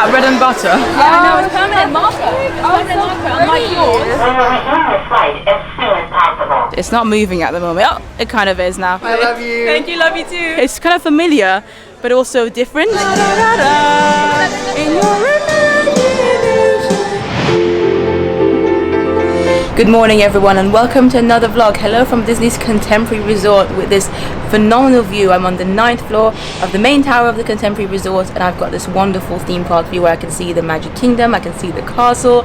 that bread and butter? Yeah, I know, it's permanent marker. Unlike yours. It's not moving at the moment. Oh, it kind of is now. I love you. Thank you, love you too. It's kind of familiar, but also different. In your Good morning everyone and welcome to another vlog. Hello from Disney's Contemporary Resort with this phenomenal view. I'm on the 9th floor of the main tower of the Contemporary Resort and I've got this wonderful theme park view where I can see the Magic Kingdom, I can see the castle.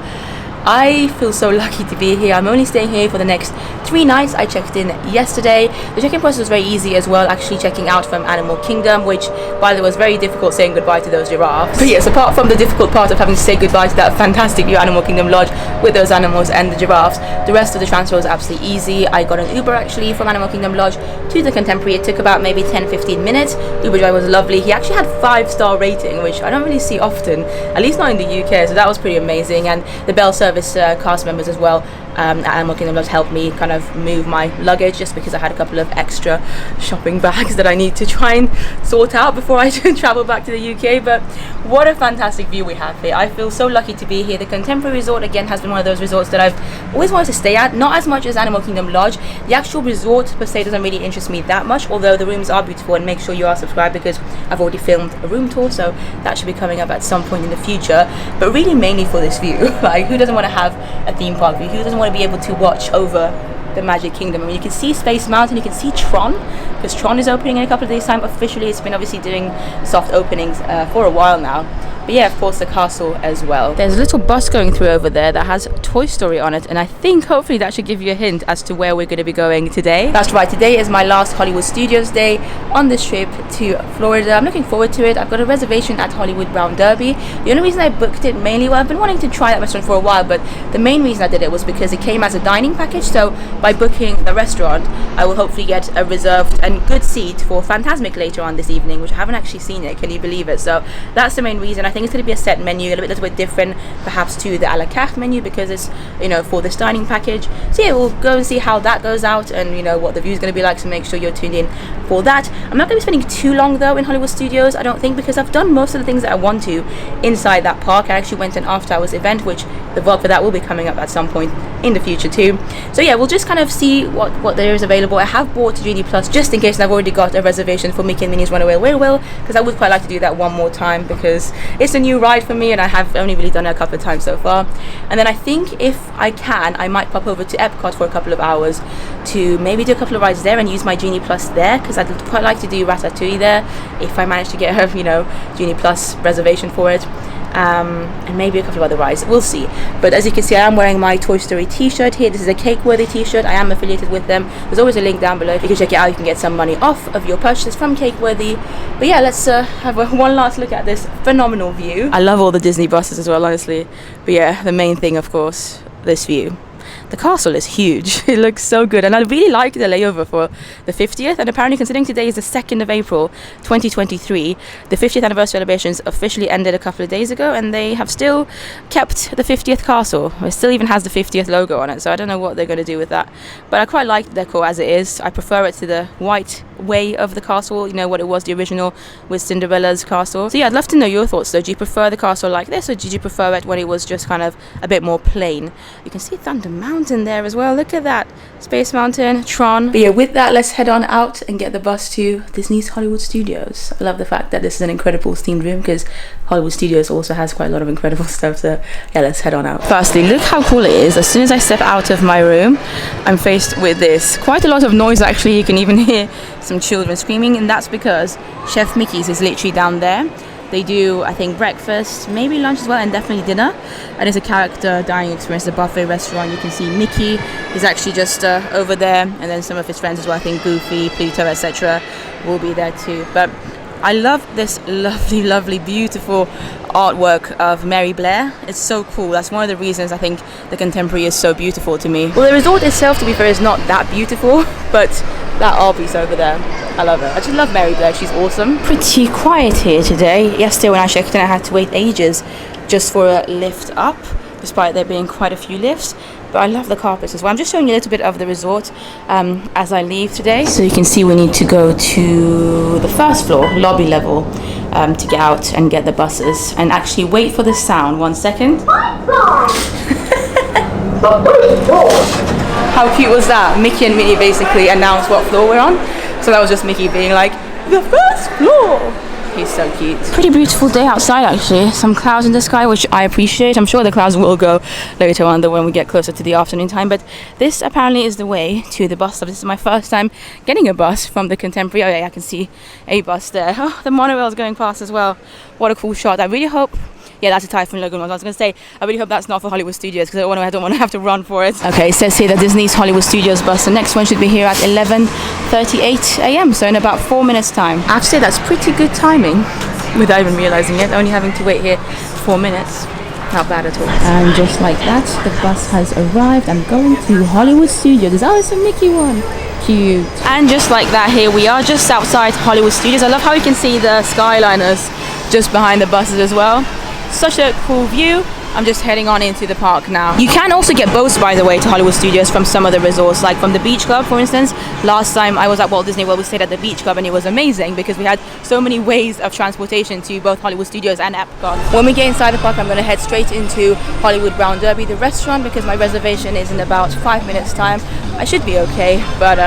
I feel so lucky to be here. I'm only staying here for the next 3 nights. I checked in yesterday. The check-in process was very easy as well, actually checking out from Animal Kingdom, which by the way was very difficult saying goodbye to those giraffes. But yes, apart from the difficult part of having to say goodbye to that fantastic new Animal Kingdom lodge with those animals and the giraffes, the rest of the transfer was absolutely easy. I got an Uber actually from Animal Kingdom lodge to the Contemporary. It took about maybe 10-15 minutes. Uber driver was lovely. He actually had 5-star rating, which I don't really see often, at least not in the UK, so that was pretty amazing. And the Bell Service cast members as well at Animal Kingdom Lodge helped me kind of move my luggage just because I had a couple of extra shopping bags that I need to try and sort out before I travel back to the UK. But what a fantastic view we have here. I feel so lucky to be here. The Contemporary Resort again has been one of those resorts that I've always wanted to stay at, not as much as Animal Kingdom Lodge. The actual resort per se doesn't really interest me that much, although the rooms are beautiful, and make sure you are subscribed because I've already filmed a room tour, so that should be coming up at some point in the future. But really mainly for this view. Like, who doesn't want to have a theme park view? Who doesn't want to be able to watch over the Magic Kingdom? I mean, you can see Space Mountain, you can see Tron, because Tron is opening in a couple of days time officially. It's been obviously doing soft openings for a while now. But yeah, of course, the castle as well. There's a little bus going through over there that has Toy Story on it, and I think hopefully that should give you a hint as to where we're going to be going today. That's right, today is my last Hollywood Studios day on this trip to Florida. I'm looking forward to it. I've got a reservation at Hollywood Brown Derby. The only reason I booked it mainly, well, I've been wanting to try that restaurant for a while, but the main reason I did it was because it came as a dining package. So by booking the restaurant, I will hopefully get a reserved and good seat for Fantasmic later on this evening, which I haven't actually seen it. Can you believe it? So that's the main reason. I think it's going to be a set menu, a little bit different perhaps to the a la carte menu because it's, you know, for this dining package. So yeah, we'll go and see how that goes out and, you know, what the view is going to be like, so make sure you're tuned in for that. I'm not going to be spending too long though in Hollywood Studios, I don't think, because I've done most of the things that I want to inside that park. I actually went to an after hours event, which the vlog for that will be coming up at some point in the future too. So yeah, we'll just kind of see what there is available. I have bought Genie Plus just in case, and I've already got a reservation for Mickey and Minnie's Runaway Will, because I would quite like to do that one more time because it's a new ride for me and I have only really done it a couple of times so far. And then I think if I can, I might pop over to Epcot for a couple of hours to maybe do a couple of rides there and use my Genie Plus there, because I'd quite like to do Ratatouille there if I manage to get a, you know, Genie Plus reservation for it. And maybe a couple of other rides, we'll see. But as you can see, I am wearing my Toy Story t-shirt here. This is a Cakeworthy t-shirt. I am affiliated with them. There's always a link down below. If you can check it out, you can get some money off of your purchase from Cakeworthy. But yeah, let's have one last look at this phenomenal view. I love all the Disney buses as well, honestly. But yeah, the main thing, of course, this view. The castle is huge. It looks so good, and I really like the layover for the 50th, and apparently considering today is the 2nd of April 2023, the 50th anniversary celebrations officially ended a couple of days ago, and they have still kept the 50th castle. It still even has the 50th logo on it, so I don't know what they're going to do with that, but I quite like the decor as it is. I prefer it to the white way of the castle, you know, what it was the original with Cinderella's castle. So yeah, I'd love to know your thoughts though. Do you prefer the castle like this, or did you prefer it when it was just kind of a bit more plain? You can see Thunder Mountain there as well. Look at that. Space Mountain, Tron. But yeah, with that, let's head on out and get the bus to Disney's Hollywood Studios. I love the fact that this is an incredible themed room because Hollywood Studios also has quite a lot of incredible stuff. So yeah, let's head on out. Firstly, look how cool it is. As soon as I step out of my room, I'm faced with this. Quite a lot of noise actually. You can even hear some children screaming, and that's because Chef Mickey's is literally down there. They do, I think, breakfast, maybe lunch as well, and definitely dinner. And it's a character dining experience, a buffet restaurant. You can see Mickey is actually just over there, and then some of his friends as well. I think Goofy, Pluto, etc. will be there too. But I love this lovely, lovely, beautiful artwork of Mary Blair. It's so cool. That's one of the reasons I think the Contemporary is so beautiful to me. Well, the resort itself, to be fair, is not that beautiful, but that art piece over there, I love it. I just love Mary Blair. She's awesome. Pretty quiet here today. Yesterday when I checked in, I had to wait ages just for a lift up, despite there being quite a few lifts. but I love the carpets as well. I'm just showing you a little bit of the resort as I leave today. So you can see we need to go to the first floor, lobby level, to get out and get the buses and actually wait for the sound. 1 second. How cute was that? Mickey and Minnie basically announced what floor we're on. So that was just Mickey being like, the first floor. He's so cute. Pretty beautiful day outside actually. Some clouds in the sky, which I appreciate. I'm sure the clouds will go later on though when we get closer to the afternoon time. But this apparently is the way to the bus stop. This is my first time getting a bus from the Contemporary. Oh yeah, I can see a bus there. Oh, the monorail is going past as well. What a cool shot. I really hope... Yeah, that's a Typhoon Logan one. I was going to say, I really hope that's not for Hollywood Studios because I don't want to have to run for it. Okay, it says here that Disney's Hollywood Studios bus. The next one should be here at 11:38 a.m. So in about 4 minutes time. I have to say that's pretty good timing without even realizing it. Only having to wait here 4 minutes. Not bad at all. And just like that, the bus has arrived. I'm going to Hollywood Studios. Oh, it's a Mickey one. Cute. And just like that, here we are just outside Hollywood Studios. I love how you can see the Skyliners just behind the buses as well. Such a cool view. I'm just heading on into the park now. You can also get boats, by the way, to Hollywood Studios from some of the resorts, like from the Beach Club, for instance. Last time I was at Walt Disney World, we stayed at the Beach Club and it was amazing because we had so many ways of transportation to both Hollywood Studios and Epcot. When we get inside the park, I'm going to head straight into Hollywood Brown Derby, the restaurant, because my reservation is in about 5 minutes time. I should be okay, but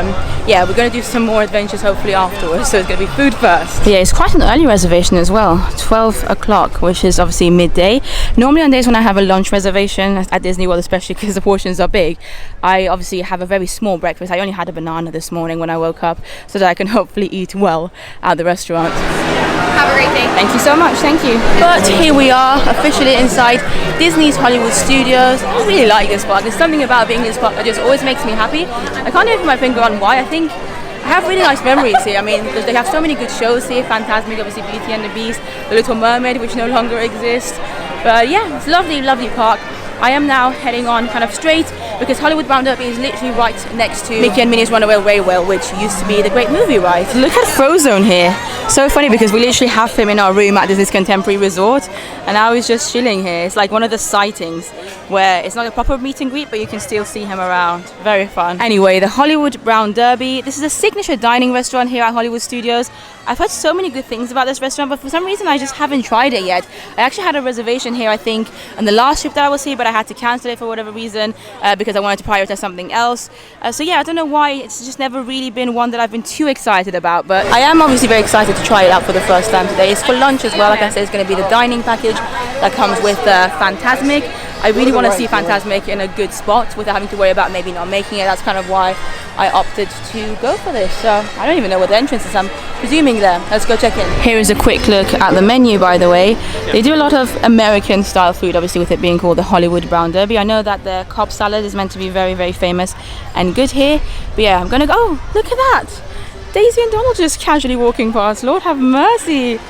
yeah, we're going to do some more adventures hopefully afterwards, so it's going to be food first. Yeah, it's quite an early reservation as well, 12 o'clock, which is obviously midday. Normally on days when I have a lunch reservation at Disney World, especially because the portions are big, I obviously have a very small breakfast. I only had a banana this morning when I woke up so that I can hopefully eat well at the restaurant. Have a great day. Thank you so much, thank you. But here we are, officially inside Disney's Hollywood Studios. I really like this park. There's something about being in this park that just always makes me happy. I can't even put my finger on why. I think I have really nice memories here. I mean, they have so many good shows here. Fantasmic, obviously Beauty and the Beast, The Little Mermaid, which no longer exists. But yeah, it's a lovely, lovely park. I am now heading on kind of straight because Hollywood Brown Derby is literally right next to Mickey and Minnie's Runaway Railway, which used to be the great movie ride. Look at Frozone here. So funny because we literally have him in our room at Disney's Contemporary Resort and now he's just chilling here. It's like one of the sightings where it's not a proper meet and greet, but you can still see him around. Very fun. Anyway, the Hollywood Brown Derby. This is a signature dining restaurant here at Hollywood Studios. I've heard so many good things about this restaurant, but for some reason I just haven't tried it yet. I actually had a reservation here, I think, on the last trip that I was here, but I had to cancel it for whatever reason because I wanted to prioritize something else. So yeah, I don't know why. It's just never really been one that I've been too excited about, but I am obviously very excited to try it out for the first time today. It's for lunch as well. Like I said, it's going to be the dining package that comes with Fantasmic. I really want to see Fantasmic in a good spot without having to worry about maybe not making it. That's kind of why I opted to go for this. So I don't even know what the entrance is. I'm presuming there. Let's go check in. Here is a quick look at the menu, by the way. They do a lot of American style food, obviously with it being called the Hollywood Brown Derby. I know that the Cobb salad is meant to be very, very famous and good here. But yeah, I'm gonna go. Oh, look at that. Daisy and Donald just casually walking past. Lord have mercy.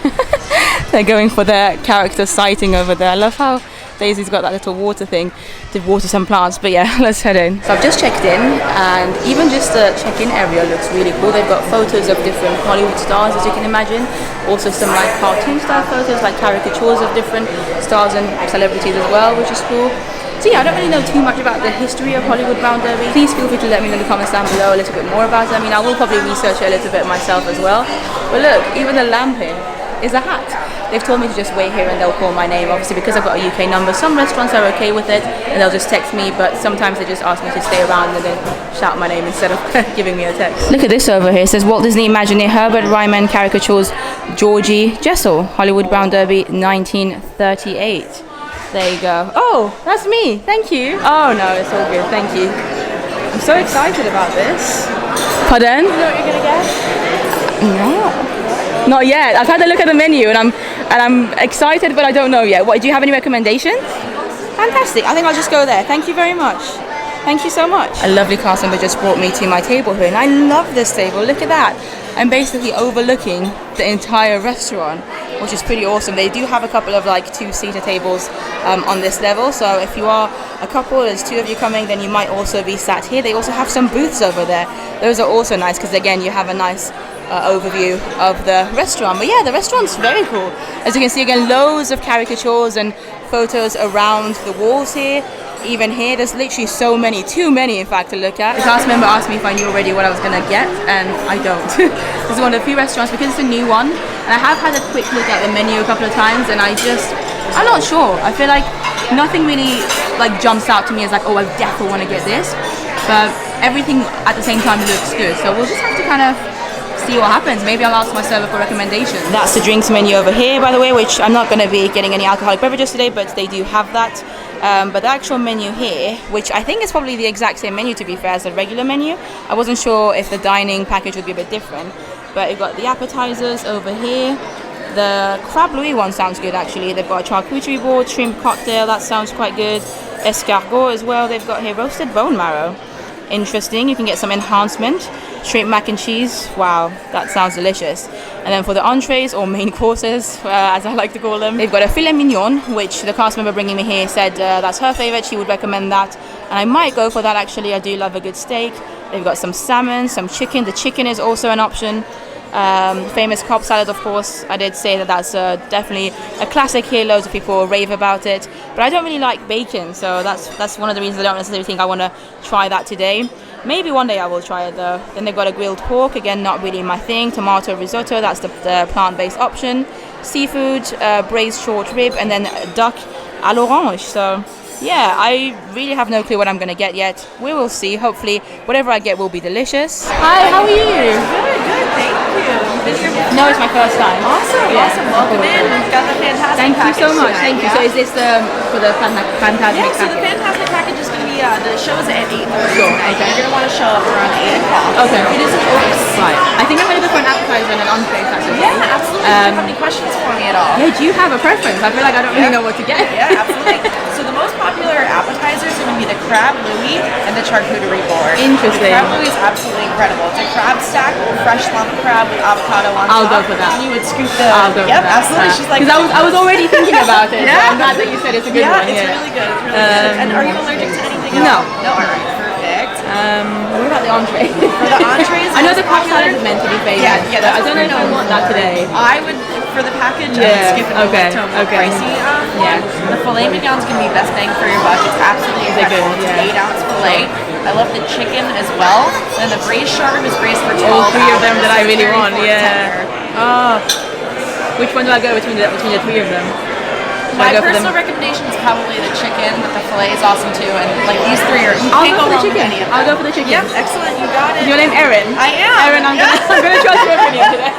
They're going for their character sighting over there. I love how Daisy's got that little water thing to water some plants, but yeah, let's head in. So I've just checked in and even just the check-in area looks really cool. They've got photos of different Hollywood stars, as you can imagine. Also some like cartoon style photos, like caricatures of different stars and celebrities as well, which is cool. So yeah, I don't really know too much about the history of Hollywood Brown Derby. Please feel free to let me know in the comments down below a little bit more about it. I mean, I will probably research it a little bit myself as well. But look, even the lamp here is a hat. They've told me to just wait here and they'll call my name. Obviously, because I've got a UK number, some restaurants are okay with it and they'll just text me, but sometimes they just ask me to stay around and then shout my name instead of giving me a text. Look at this over here. It says Walt Disney Imagineer Herbert Ryman Caricatures Georgie Jessel, Hollywood Brown Derby 1938. There you go. Oh, that's me. Thank you. Oh no, it's all good. Thank you. I'm so excited about this. Pardon? You know what you're gonna get? No. Not yet. I've had a look at the menu and I'm excited, but I don't know yet. What, do you have any recommendations? Fantastic. I think I'll just go there. Thank you very much. Thank you so much. A lovely cast member just brought me to my table here and I love this table. Look at that. I'm basically overlooking the entire restaurant, which is pretty awesome. They do have a couple of like two-seater tables on this level, so if you are a couple, there's two of you coming, then you might also be sat here. They also have some booths over there. Those are also nice because again, you have a nice overview of the restaurant. But yeah, the restaurant's very cool. As you can see, again, loads of caricatures and photos around the walls here. even here, there's literally so many, too many in fact to look at. The cast member asked me if I knew already what I was gonna get, and I don't. This is one of the few restaurants, because it's a new one, and I have had a quick look at the menu a couple of times, and I'm not sure. I feel like nothing really like jumps out to me as like, oh, I definitely want to get this, but everything at the same time looks good, so we'll just have to kind of see what happens. Maybe I'll ask my server for recommendations. That's the drinks menu over here, by the way, which I'm not going to be getting any alcoholic beverages today, but they do have that. But the actual menu here, which I think is probably the exact same menu to be fair as the regular menu. I wasn't sure if the dining package would be a bit different, but you've got the appetizers over here. The crab Louie one sounds good actually. They've got a charcuterie board, shrimp cocktail, that sounds quite good. Escargot as well. They've got here roasted bone marrow. Interesting. You can get some enhancement. Shrimp mac and cheese. Wow, that sounds delicious. And then for the entrees or main courses, as I like to call them, they've got a filet mignon, which the cast member bringing me here said that's her favorite. She would recommend that, and I might go for that actually. I do love a good steak. They've got some salmon, some chicken. The chicken is also an option. Famous Cobb salad, of course. I did say that that's definitely a classic here. Loads of people rave about it, but I don't really like bacon, so that's one of the reasons I don't necessarily think I want to try that today. Maybe one day I will try it though. Then they've got a grilled pork, again not really my thing. Tomato risotto, that's the plant-based option. Seafood, braised short rib, and then duck à l'orange. So yeah, I really have no clue what I'm going to get yet. We will see. Hopefully whatever I get will be delicious. Hi, how are you? Good, thank you. Been here before? No, it's my first time. Awesome, Yeah. awesome. Welcome in. We've got the Fantasmic Thank you Package so much. tonight, Thank you. yeah? So is this for the Fantasmic Yeah, so the Package? Fantasmic Package is going to be, the show's at 8:30 Sure, tonight. okay. You're going to want to show up around 8 o'clock. Okay. So it is an open slide. I think I'm going to go for an appetizer and an entree if that's okay. Yeah, absolutely. Do you have any questions for me at all? Yeah, do you have a preference? I feel like I don't really know what to get. Yeah, absolutely. So the most popular appetizers are going to be the crab Louie and the charcuterie board. Interesting. The crab Louie is absolutely incredible. It's a crab stack, fresh lump crab with avocado on I'll top. go for that. And you would scoop the. I'll go for Yep, that. absolutely. She's like. Because I was already thinking about it. Yeah. So I'm glad that you said it's a good one. It's Yeah, really good. It's really good. And are you allergic to anything at No. all? No. All right. Perfect. What about the entree? For the entrees, I know the most Cobb salad popular- is meant to be famous. Yeah, but I don't know if I want that today. I would, for the package, I Yeah, would skip it over okay, to a more okay. pricey Yeah. one. The filet mignon's going to be best bang for your buck. It's absolutely Is it good? incredible. It's Yeah. an 8-ounce filet. I love the chicken as well. And the braised short rib is braised for 12 All three of them hours, that so I it's really very want. fork Yeah. tender. Oh. Which one do I go between the three of them? Should I My go for personal them? recommendation is probably the chicken, but the filet is awesome too. And like these three are, you I'll can't go for the wrong with chicken. any of I'll them. go for the chicken. Yep, excellent. You got it. Is your name Erin? I am. Erin, I'm gonna trust your opinion today.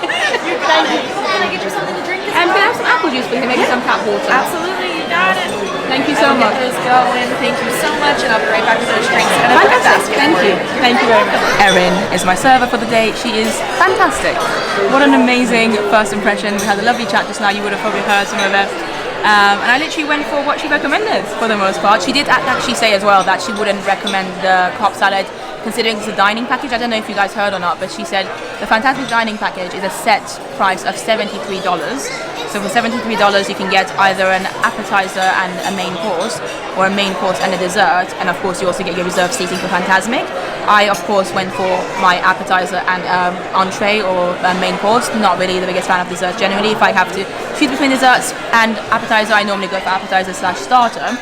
You got it. Can I get you something to drink as And well? can I have some apple juice, please? And maybe some tap water. Absolutely, you got it. Thank you I so will much. Get those going. Thank you so much, and I'll be right back with those drinks and a gift Fantastic. basket. Thank for you. Thank you very much. Erin is my server for the day. She is fantastic. What an amazing first impression. We had a lovely chat just now. You would have probably heard some of it. And I literally went for what she recommended for the most part. She did actually say as well that she wouldn't recommend the Cobb salad considering it's a dining package. I don't know if you guys heard or not, but she said the Fantasmic dining package is a set price of $73. So for $73 you can get either an appetizer and a main course, or a main course and a dessert, and of course you also get your reserved seating for Fantasmic. I of course went for my appetizer and entree or main course. Not really the biggest fan of desserts generally. If I have to choose between desserts and appetizer, I normally go for appetizer / starter.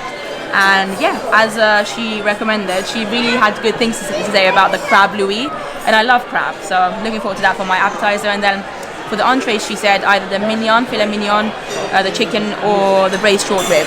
And yeah, as she recommended, she really had good things to say about the crab Louie, and I love crab, so I'm looking forward to that for my appetizer. And then for the entrees, she said either the mignon, filet mignon, the chicken, or the braised short rib.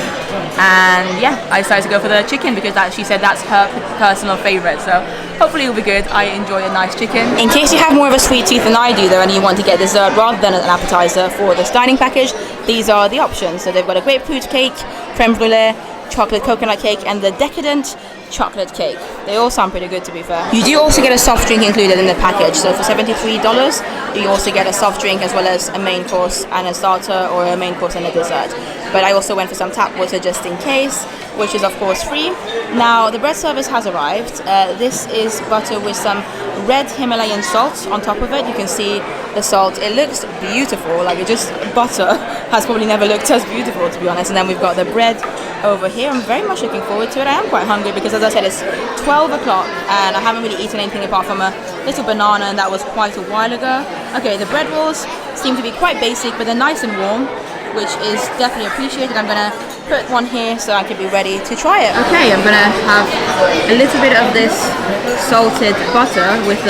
And yeah, I decided to go for the chicken because she said that's her personal favorite. So hopefully it'll be good. I enjoy a nice chicken. In case you have more of a sweet tooth than I do though, and you want to get dessert rather than an appetizer for this dining package, these are the options. So they've got a grapefruit cake, creme brulee, chocolate coconut cake, and the decadent chocolate cake. They all sound pretty good, to be fair. You do also get a soft drink included in the package. So for $73, you also get a soft drink as well as a main course and a starter, or a main course and a dessert. But I also went for some tap water just in case, which is of course free. Now the bread service has arrived. This is butter with some red Himalayan salt on top of it. You can see the salt. It looks beautiful. Like, it just, butter has probably never looked as beautiful, to be honest. And then we've got the bread over here. I'm very much looking forward to it. I am quite hungry because, as I said, it's 12 o'clock and I haven't really eaten anything apart from a little banana, and that was quite a while ago. Okay, the bread rolls seem to be quite basic, but they're nice and warm. which is definitely appreciated. I'm gonna put one here so I can be ready to try it. Okay, I'm gonna have a little bit of this salted butter with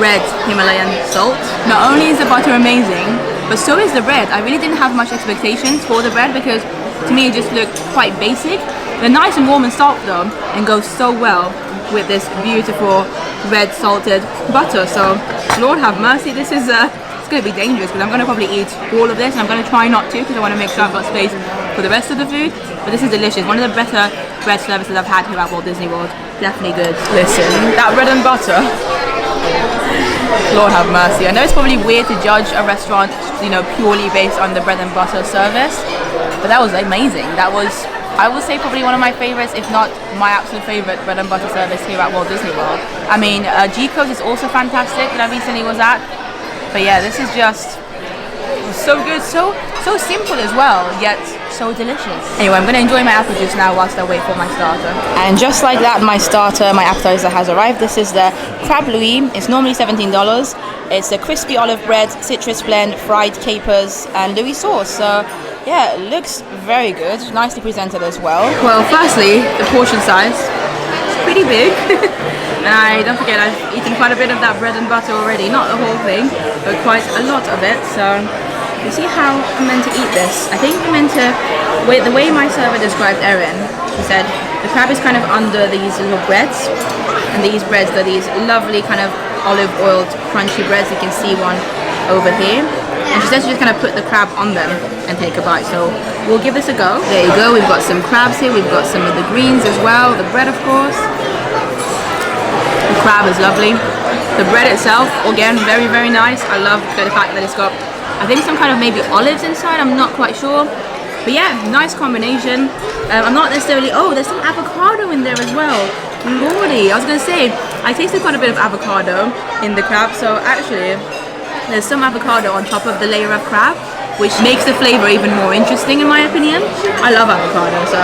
red Himalayan salt. Not only is the butter amazing, but so is the bread. I really didn't have much expectations for the bread because to me it just looked quite basic. They're nice and warm and soft though, and goes so well with this beautiful red salted butter. So Lord have mercy, this is it's going to be dangerous because I'm going to probably eat all of this, and I'm going to try not to because I want to make sure I've got space for the rest of the food. But this is delicious. One of the better bread services I've had here at Walt Disney World. Definitely good. Listen, that bread and butter. Lord have mercy. I know it's probably weird to judge a restaurant, you know, purely based on the bread and butter service, but that was amazing. That was, I would say, probably one of my favorites, if not my absolute favorite bread and butter service here at Walt Disney World. I mean, Chico's is also fantastic that I recently was at. But yeah, this is just so good, so simple as well, yet so delicious. Anyway, I'm gonna enjoy my apple juice now whilst I wait for my starter. And just like that, my appetizer has arrived. This is the crab Louie. It's normally $17. It's a crispy olive bread, citrus blend, fried capers, and Louie sauce. So yeah, it looks very good, nicely presented as well. Well, firstly, the portion size is pretty big. And don't forget, I've eaten quite a bit of that bread and butter already. Not the whole thing, but quite a lot of it. So you see how I'm meant to eat this? I think I'm meant to, the way my server described Erin, she said the crab is kind of under these little breads, and these breads are these lovely kind of olive oiled crunchy breads. You can see one over here. And she says you just kind of put the crab on them and take a bite. So we'll give this a go. There you go, we've got some crabs here, we've got some of the greens as well, the bread of course. The crab is lovely. The bread itself, again, very, very nice. I love the fact that it's got, I think, some kind of maybe olives inside. I'm not quite sure. But yeah, nice combination. I'm not necessarily, oh, there's some avocado in there as well. Lordy, I was going to say, I tasted quite a bit of avocado in the crab. So actually, there's some avocado on top of the layer of crab, which makes the flavor even more interesting in my opinion. I love avocado, so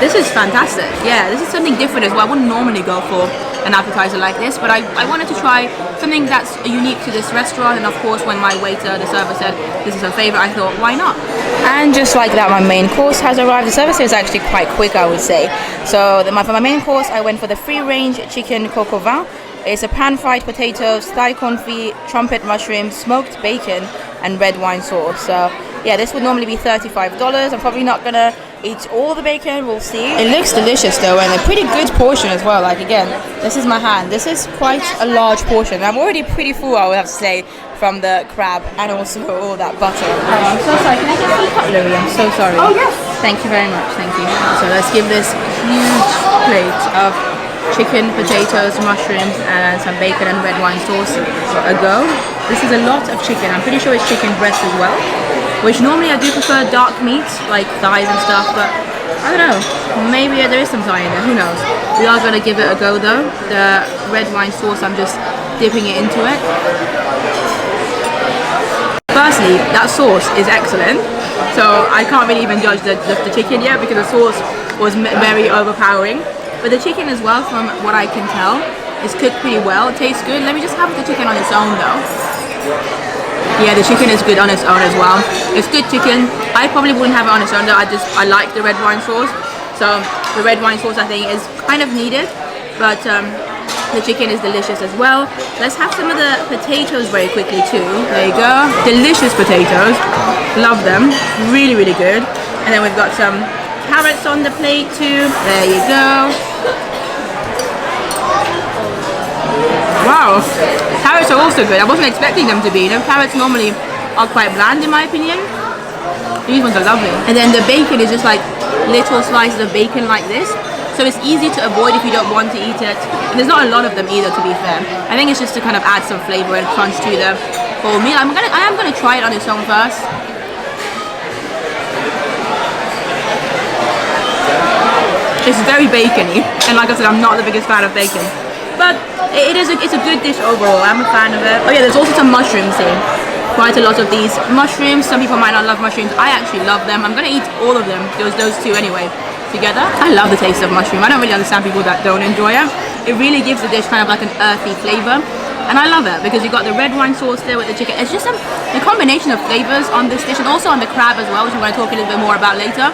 this is fantastic. Yeah, this is something different as well. I wouldn't normally go for an appetizer like this, but I wanted to try something that's unique to this restaurant. And of course, when my waiter, the server, said this is her favorite, I thought, why not? And just like that, my main course has arrived. The service is actually quite quick, I would say. So for my main course, I went for the free-range chicken coq au vin. It's a pan-fried potatoes, Thai confit, trumpet mushrooms, smoked bacon, and red wine sauce. So yeah, this would normally be $35. I'm probably not gonna eat all the bacon, we'll see. It looks delicious though, and a pretty good portion as well. Like again, this is my hand. This is quite a large portion. I'm already pretty full, I would have to say, from the crab and also all that butter. Oh, I'm so sorry. Can I get some cutlery? I'm so sorry. Oh yes. Thank you very much. Thank you. So let's give this huge plate of chicken, potatoes, mushrooms, and some bacon and red wine sauce a go. This is a lot of chicken. I'm pretty sure it's chicken breast as well, which normally I do prefer dark meat, like thighs and stuff, but I don't know, maybe there is some thigh in there, who knows. We are going to give it a go though. The red wine sauce, I'm just dipping it into it. Firstly, that sauce is excellent, so I can't really even judge the chicken yet because the sauce was very overpowering. But the chicken as well, from what I can tell, is cooked pretty well. It tastes good. Let me just have the chicken on its own though. Yeah, the chicken is good on its own as well. It's good chicken. I probably wouldn't have it on its own though. I like the red wine sauce. So the red wine sauce I think is kind of needed. But the chicken is delicious as well. Let's have some of the potatoes very quickly too. There you go. Delicious potatoes. Love them. Really, really good. And then we've got some carrots on the plate too. There you go. Wow, carrots are also good. I wasn't expecting them to be. You know, carrots normally are quite bland in my opinion. These ones are lovely. And then the bacon is just like little slices of bacon like this. So it's easy to avoid if you don't want to eat it. And there's not a lot of them either, to be fair. I think it's just to kind of add some flavor and crunch to the whole meal. I am gonna try it on its own first. It's very bacony, and like I said, I'm not the biggest fan of bacon, but it's a good dish overall. I'm a fan of it. Oh yeah, there's also some mushrooms here. Quite a lot of these mushrooms. Some people might not love mushrooms. I actually love them. I'm gonna eat all of them. Those two anyway together. I love the taste of mushroom. I don't really understand people that don't enjoy it. It really gives the dish kind of like an earthy flavor. And I love it because you've got the red wine sauce there with the chicken. It's just a combination of flavors on this dish, and also on the crab as well, which I'm going to talk a little bit more about later.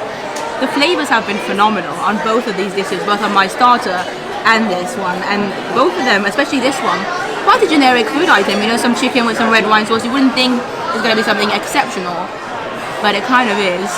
The flavors have been phenomenal on both of these dishes, both on my starter and this one. And both of them, especially this one, quite a generic food item. You know, some chicken with some red wine sauce. You wouldn't think it's going to be something exceptional, but it kind of is.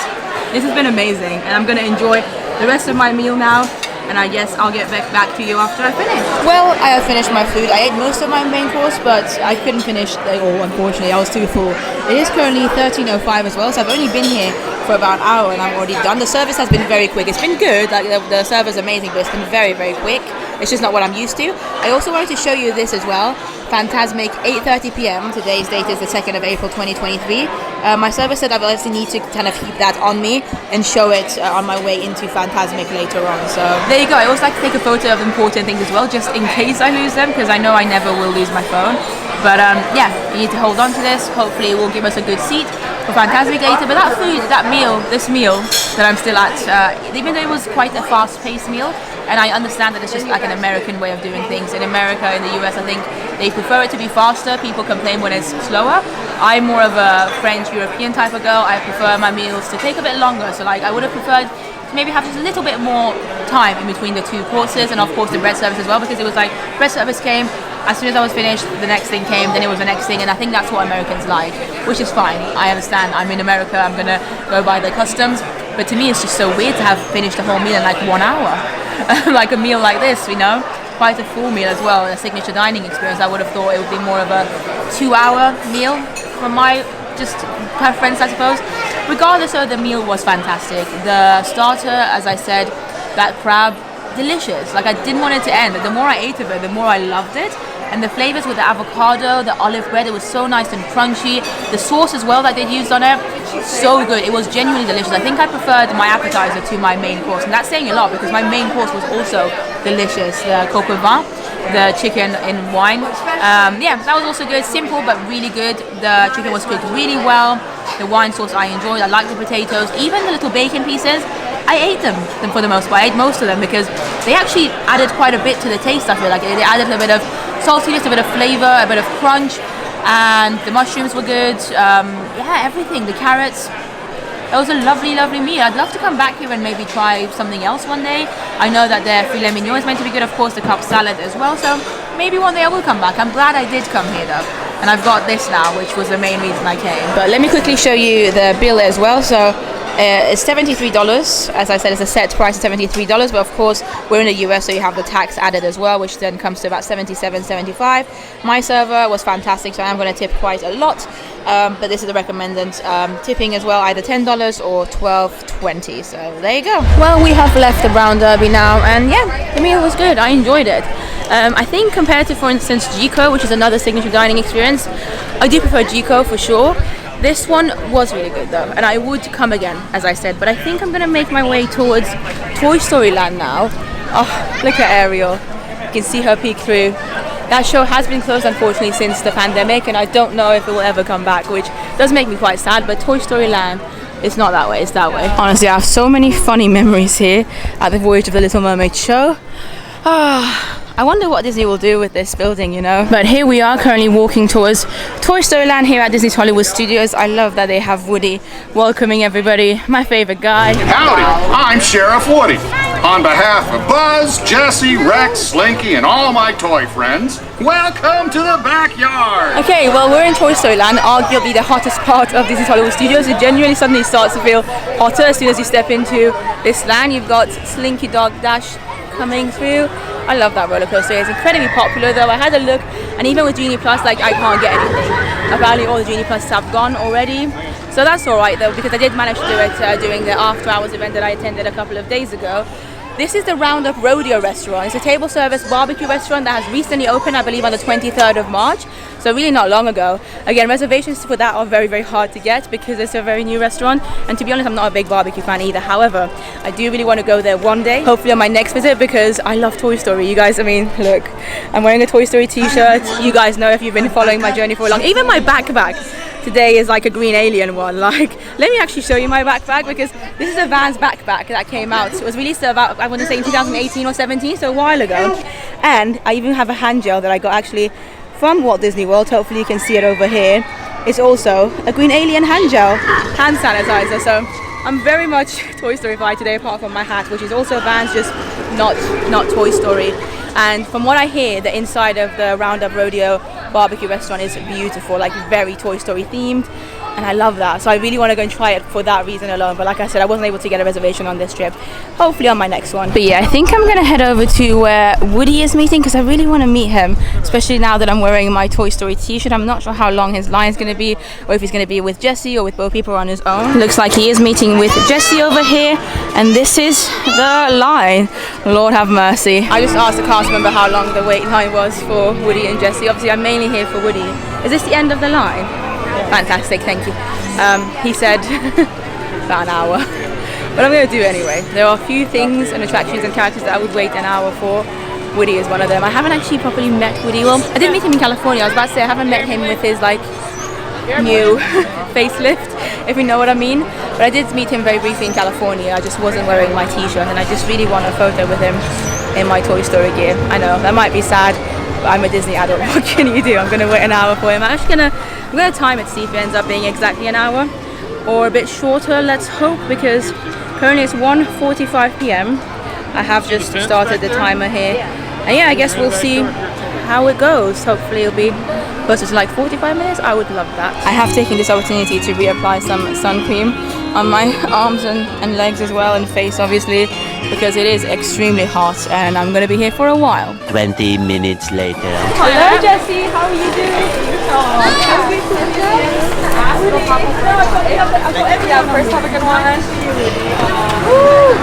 This has been amazing, and I'm going to enjoy the rest of my meal now. And I guess I'll get back to you after I finish. Well, I have finished my food. I ate most of my main course, but I couldn't finish it all, unfortunately. I was too full. It is currently 13:05 as well, so I've only been here for about an hour and I'm already done. The service has been very quick. It's been good, like the server's amazing, but it's been very, very quick. It's just not what I'm used to. I also wanted to show you this as well. Fantasmic, 8:30 p.m. Today's date is the 2nd of April 2023. My server said I obviously need to kind of keep that on me and show it on my way into Fantasmic later on. So there you go. I also like to take a photo of important things as well, just in case I lose them, because I know I never will lose my phone. But yeah, you need to hold on to this. Hopefully it will give us a good seat for Fantasmic later. But that food, this meal that I'm still at, even though it was quite a fast-paced meal, and I understand that it's just like an American way of doing things. In America, in the US, I think they prefer it to be faster. People complain when it's slower. I'm more of a French, European type of girl. I prefer my meals to take a bit longer. So like I would have preferred to maybe have just a little bit more time in between the two courses, and of course the bread service as well, because it was like bread service came, as soon as I was finished, the next thing came, then it was the next thing, and I think that's what Americans like, which is fine. I understand. I'm in America, I'm gonna go by the customs, but to me it's just so weird to have finished a whole meal in like 1 hour. Like a meal like this, you know, quite a full meal as well, a signature dining experience. I would have thought it would be more of a 2-hour meal from my just preference, I suppose. Regardless though, the meal was fantastic. The starter, as I said, that crab, delicious. Like I didn't want it to end. The more I ate of it, the more I loved it. And the flavors with the avocado, the olive bread, it was so nice and crunchy. The sauce as well that they used on it, so good. It was genuinely delicious. I think I preferred my appetizer to my main course, and that's saying a lot because my main course was also delicious. The coq au vin, the chicken in wine. Yeah, that was also good. Simple but really good. The chicken was cooked really well. The wine sauce I enjoyed. I liked the potatoes, even the little bacon pieces. I ate them for the most part. I ate most of them because they actually added quite a bit to the taste. I feel like they added a bit of saltiness, a bit of flavor, a bit of crunch, and the mushrooms were good. Yeah, everything. The carrots. It was a lovely, lovely meal. I'd love to come back here and maybe try something else one day. I know that their filet mignon is meant to be good, of course, the cup salad as well. So maybe one day I will come back. I'm glad I did come here though. And I've got this now, which was the main reason I came. But let me quickly show you the bill as well. So it's $73. As I said, it's a set price of $73, but of course we're in the US, so you have the tax added as well, which then comes to about $77.75. My server was fantastic, so I'm going to tip quite a lot, but this is the recommended tipping as well, either $10 or $12.20. So there you go. Well, we have left the Brown Derby now, and yeah, the meal was good. I enjoyed it. I think compared to, for instance, Gico, which is another signature dining experience, I do prefer Gico for sure. This one was really good though, and I would come again, as I said, but I think I'm going to make my way towards Toy Story Land now. Oh, look at Ariel. You can see her peek through. That show has been closed, unfortunately, since the pandemic, and I don't know if it will ever come back, which does make me quite sad, but Toy Story Land, it's not that way, it's that way. Honestly, I have so many funny memories here at the Voyage of the Little Mermaid show. I wonder what Disney will do with this building, you know. But here we are currently walking towards Toy Story Land here at Disney's Hollywood Studios. I love that they have Woody welcoming everybody. My favorite guy. Howdy, I'm Sheriff Woody. On behalf of Buzz, Jessie, Rex, Slinky, and all my toy friends, welcome to the backyard. Okay, well, we're in Toy Story Land, arguably the hottest part of Disney's Hollywood Studios. It genuinely suddenly starts to feel hotter as soon as you step into this land. You've got Slinky Dog Dash coming through. I love that roller coaster. It's incredibly popular though. I had a look, and even with Genie Plus, like I can't get anything. Apparently all the Genie Plus have gone already. So that's alright though, because I did manage to do it during the after hours event that I attended a couple of days ago. This is the Roundup Rodeo restaurant. It's a table service barbecue restaurant that has recently opened, I believe on the 23rd of March. So really not long ago. Again, reservations for that are very, very hard to get because it's a very new restaurant. And to be honest, I'm not a big barbecue fan either. However, I do really want to go there one day, hopefully on my next visit, because I love Toy Story. You guys, I mean, look, I'm wearing a Toy Story t-shirt. You guys know if you've been following my journey for long. Even my backpack today is like a green alien one. Like, let me actually show you my backpack, because this is a Vans backpack that came out. It was released about, I want to say in 2018 or 17, so a while ago. And I even have a hand gel that I got actually from Walt Disney World, hopefully you can see it over here, is also a green alien hand gel, hand sanitizer. So I'm very much Toy Story vibe today, apart from my hat, which is also Vans, just not Toy Story. And from what I hear, the inside of the Roundup Rodeo barbecue restaurant is beautiful, like very Toy Story themed, and I love that. So I really want to go and try it for that reason alone. But like I said, I wasn't able to get a reservation on this trip. Hopefully on my next one. But yeah, I think I'm gonna head over to where Woody is meeting, because I really want to meet him, especially now that I'm wearing my Toy Story t-shirt. I'm not sure how long his line is gonna be, or if he's gonna be with Jessie or with both people on his own. Looks like he is meeting with Jessie over here, and this is the line. Lord have mercy. I just asked the cast member how long the wait line was for Woody and Jessie. Obviously I'm mainly here for Woody. Is this the end of the line? Fantastic, thank you. He said about an hour, but I'm going to do it anyway. There are a few things and attractions and characters that I would wait an hour for. Woody is one of them. I haven't actually properly met Woody. Well, I did meet him in California. I was about to say I haven't met him with his like new facelift, if you know what I mean. But I did meet him very briefly in California. I just wasn't wearing my t-shirt, and I just really want a photo with him in my Toy Story gear. I know that might be sad, but I'm a Disney adult. What can you do? I'm going to wait an hour for him. I'm going to time it to see if it ends up being exactly an hour or a bit shorter, let's hope, because currently it's 1:45 p.m. I have just started the timer here, and yeah, I guess we'll see how it goes. Hopefully it'll be closer to like 45 minutes. I would love that. I have taken this opportunity to reapply some sun cream on my arms and legs as well, and face obviously, because it is extremely hot and I'm going to be here for a while. 20 minutes later. Hello Jessie, how are you doing? First have a good one. Woo!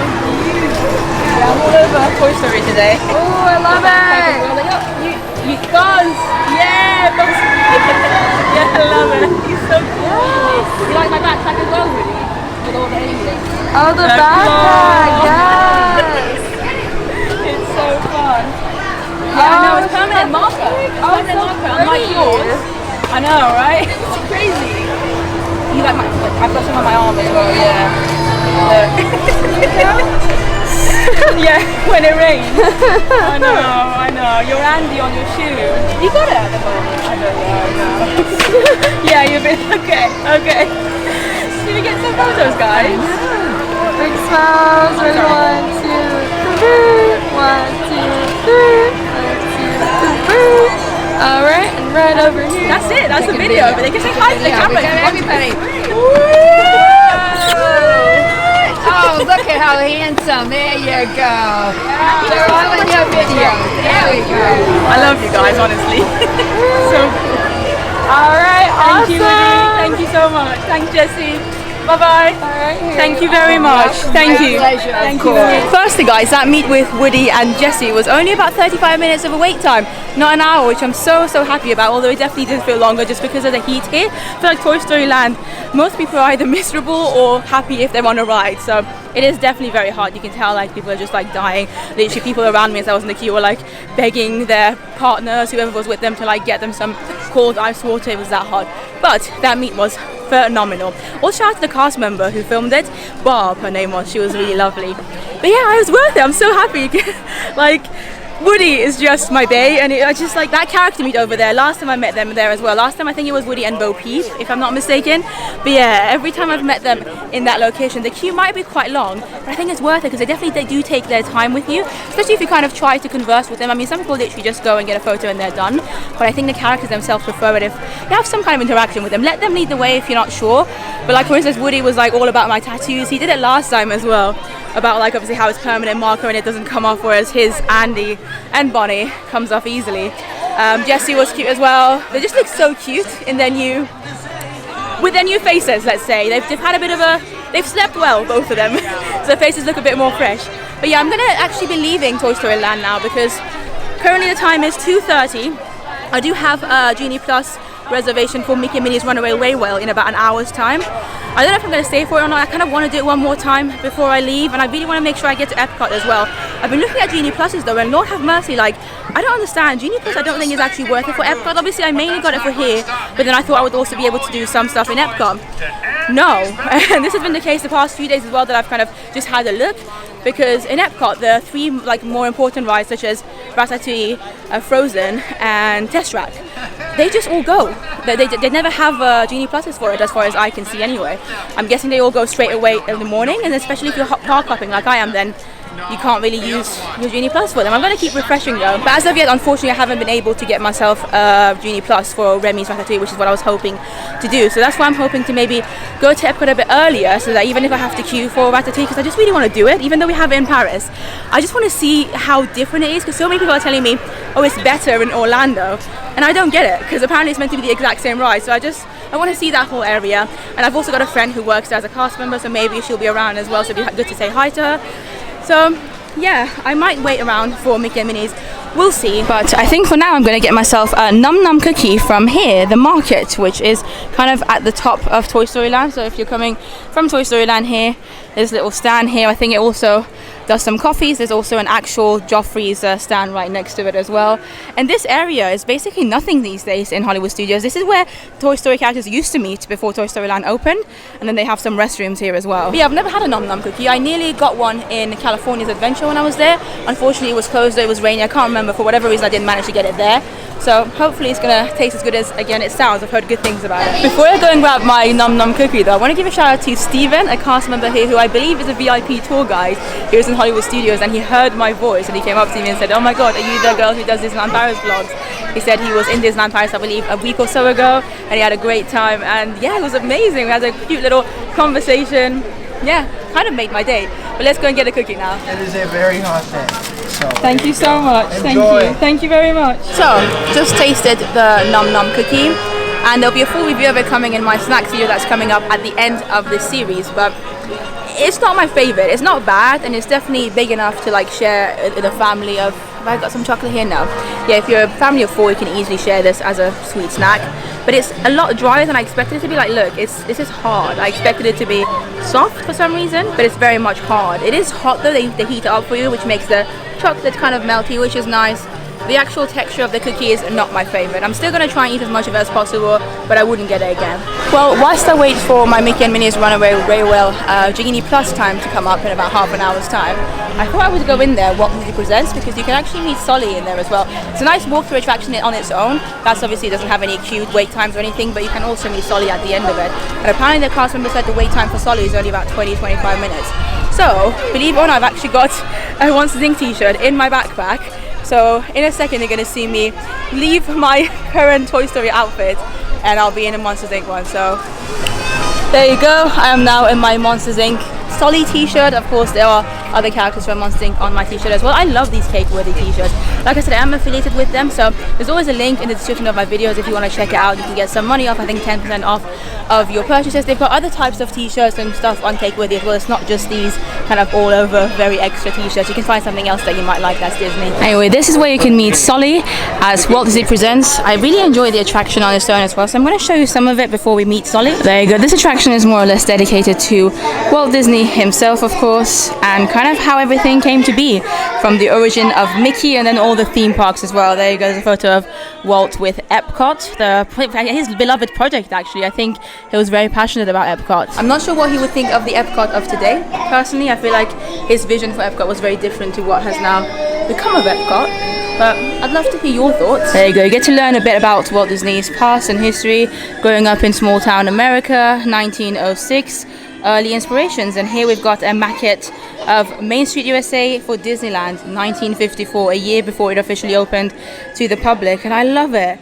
Yeah, I'm all over Toy Story today. Oh, I love it! You Buzz! Yeah, Buzz! Yeah, I love it. He's so cool. You like my backpack as well, really? With all the aliens. Oh, the backpack! Yes! It's so fun. Yeah, I know, it's permanent marker. Permanent marker, unlike yours. I know, right? It's crazy. You like I've got some on my arm as well, yeah. Yeah, when it rains. I know. You're Andy on your shoe. You got it at the moment. I know. Yeah, you've been okay. Did you get some photos, guys? Big smiles. Ready? 1, 2, 3. 1, 2, 3. 1, 2, 3. Alright, and right over here. That's it, that's the video. But they can say hi to the camera. Everybody. Oh, look at how handsome. There you go. They're all in your video. There we go. I love you guys, honestly. So cool. Alright, awesome. Thank you so much. Thanks, Jessie. Bye-bye. Thank you very much. Thank you. Thank you. Firstly, guys, that meet with Woody and Jessie was only about 35 minutes of a wait time, not an hour, which I'm so happy about, although it definitely did feel longer just because of the heat here. I feel like Toy Story Land, most people are either miserable or happy if they're on a ride, so it is definitely very hot. You can tell like people are just like dying. Literally people around me as I was in the queue were like begging their partners, whoever was with them, to like get them some cold ice water. It was that hot. But that meet was phenomenal. Also shout out to the cast member who filmed it, Bob, her name was. She was really lovely. But yeah, it was worth it. I'm so happy. Like, Woody is just my bae, and I just like that character meet over there. Last time I met them there as well. Last time I think it was Woody and Bo Peep, if I'm not mistaken. But yeah, every time I've met them in that location, the queue might be quite long, but I think it's worth it because they do take their time with you, especially if you kind of try to converse with them. I mean, some people literally just go and get a photo and they're done, but I think the characters themselves prefer it if you have some kind of interaction with them. Let them lead the way if you're not sure. But like for instance, Woody was like all about my tattoos. He did it last time as well, about like obviously how it's permanent marker and it doesn't come off, whereas his Andy and Bonnie comes off easily. Jessie was cute as well. They just look so cute in their new faces, let's say. They've had a bit of they've slept well, both of them. So their faces look a bit more fresh. But yeah, I'm gonna actually be leaving Toy Story Land now because currently the time is 2:30. I do have Genie Plus reservation for Mickey and Minnie's Runaway way well in about an hour's time. I don't know if I'm going to stay for it or not. I kind of want to do it one more time before I leave, and I really want to make sure I get to Epcot as well. I've been looking at Genie Pluses though, and Lord have mercy, like, I don't understand. Genie Plus I don't think is actually worth it for Epcot. Obviously I mainly got it for here, but then I thought I would also be able to do some stuff in Epcot. No, and this has been the case the past few days as well, that I've kind of just had a look, because in Epcot there are 3 like more important rides such as Ratatouille, Frozen and Test Track. They just all go. They never have Genie Pluses for it as far as I can see anyway. I'm guessing they all go straight away in the morning, and especially if you're park hopping like I am, then you can't really use your Genie Plus for them. I'm going to keep refreshing though, but as of yet unfortunately I haven't been able to get myself a Genie Plus for Remy's Ratatouille, which is what I was hoping to do. So that's why I'm hoping to maybe go to Epcot a bit earlier, so that even if I have to queue for Ratatouille, because I just really want to do it, even though we have it in Paris, I just want to see how different it is, because so many people are telling me, oh, it's better in Orlando, and I don't get it, because apparently it's meant to be the exact same ride. So I want to see that whole area, and I've also got a friend who works there as a cast member, so maybe she'll be around as well, so it'd be good to say hi to her. So yeah, I might wait around for Mickey and Minnie's, we'll see. But I think for now I'm going to get myself a Nom Nom Cookie from here, the market, which is kind of at the top of Toy Story Land. So if you're coming from Toy Story Land here, there's a little stand here. I think it also does some coffees. There's also an actual Joffrey's stand right next to it as well. And this area is basically nothing these days in Hollywood Studios. This is where Toy Story characters used to meet before Toy Story Land opened, and then they have some restrooms here as well. But yeah, I've never had a Nom Nom Cookie. I nearly got one in California's Adventure when I was there. Unfortunately it was closed, it was rainy, I can't remember, for whatever reason I didn't manage to get it there. So hopefully it's gonna taste as good as, again, it sounds. I've heard good things about it. Before I go and grab my Nom Nom Cookie though, I want to give a shout out to Steven, a cast member here who I believe is a VIP tour guide. He was in Hollywood Studios and he heard my voice and he came up to me and said, oh my god, are you the girl who does Disneyland Paris vlogs? He said he was in Disneyland Paris, I believe, a week or so ago, and he had a great time, and yeah, it was amazing. We had a cute little conversation. Yeah, kind of made my day. But let's go and get a cookie now. It is a very hot day. So thank you so much. Enjoy. Thank you very much. So, just tasted the Nom Nom Cookie, and there'll be a full review of it coming in my snacks video that's coming up at the end of this series, but it's not my favorite. It's not bad, and it's definitely big enough to like share in a family of, have I got some chocolate here now? Yeah, if you're a family of 4, you can easily share this as a sweet snack. But it's a lot drier than I expected it to be. Like, look, this is hard. I expected it to be soft for some reason, but it's very much hard. It is hot though, they heat it up for you, which makes the chocolate kind of melty, which is nice. The actual texture of the cookie is not my favorite. I'm still going to try and eat as much of it as possible, but I wouldn't get it again. Well, whilst I wait for my Mickey and Minnie's Runaway Railway Genie Plus time to come up in about half an hour's time, I thought I would go in there, Walt Disney Presents, because you can actually meet Sulley in there as well. It's a nice walk-through attraction on its own. That's obviously doesn't have any queued wait times or anything, but you can also meet Sulley at the end of it. And apparently the cast member said the wait time for Sulley is only about 20-25 minutes. So, believe it or not, I've actually got a Monsters Inc. t-shirt in my backpack. So in a second you're going to see me leave my current Toy Story outfit and I'll be in a Monsters Inc. one. So there you go, I am now in my Monsters Inc. Sulley t-shirt. Of course there are other characters from Monsters Inc. on my t-shirt as well. I love these cake-worthy t-shirts. Like I said, I am affiliated with them, so there's always a link in the description of my videos if you want to check it out. You can get some money off, I think 10% off of your purchases. They've got other types of t-shirts and stuff on cake-worthy as well. It's not just these kind of all over very extra t-shirts. You can find something else that you might like that's Disney. Anyway, this is where you can meet Sulley as Walt Disney Presents. I really enjoy the attraction on its own as well, so I'm going to show you some of it before we meet Sulley. There you go. This attraction is more or less dedicated to Walt Disney himself, of course, and kind of how everything came to be, from the origin of Mickey and then all the theme parks as well. There you go, there's a photo of Walt with Epcot, his beloved project actually. I think he was very passionate about Epcot. I'm not sure what he would think of the Epcot of today. Personally, I feel like his vision for Epcot was very different to what has now become of Epcot. But I'd love to hear your thoughts. There you go, you get to learn a bit about Walt Disney's past and history, growing up in small town America, 1906, early inspirations, and here we've got a maquette of Main Street USA for Disneyland, 1954, a year before it officially opened to the public, and I love it.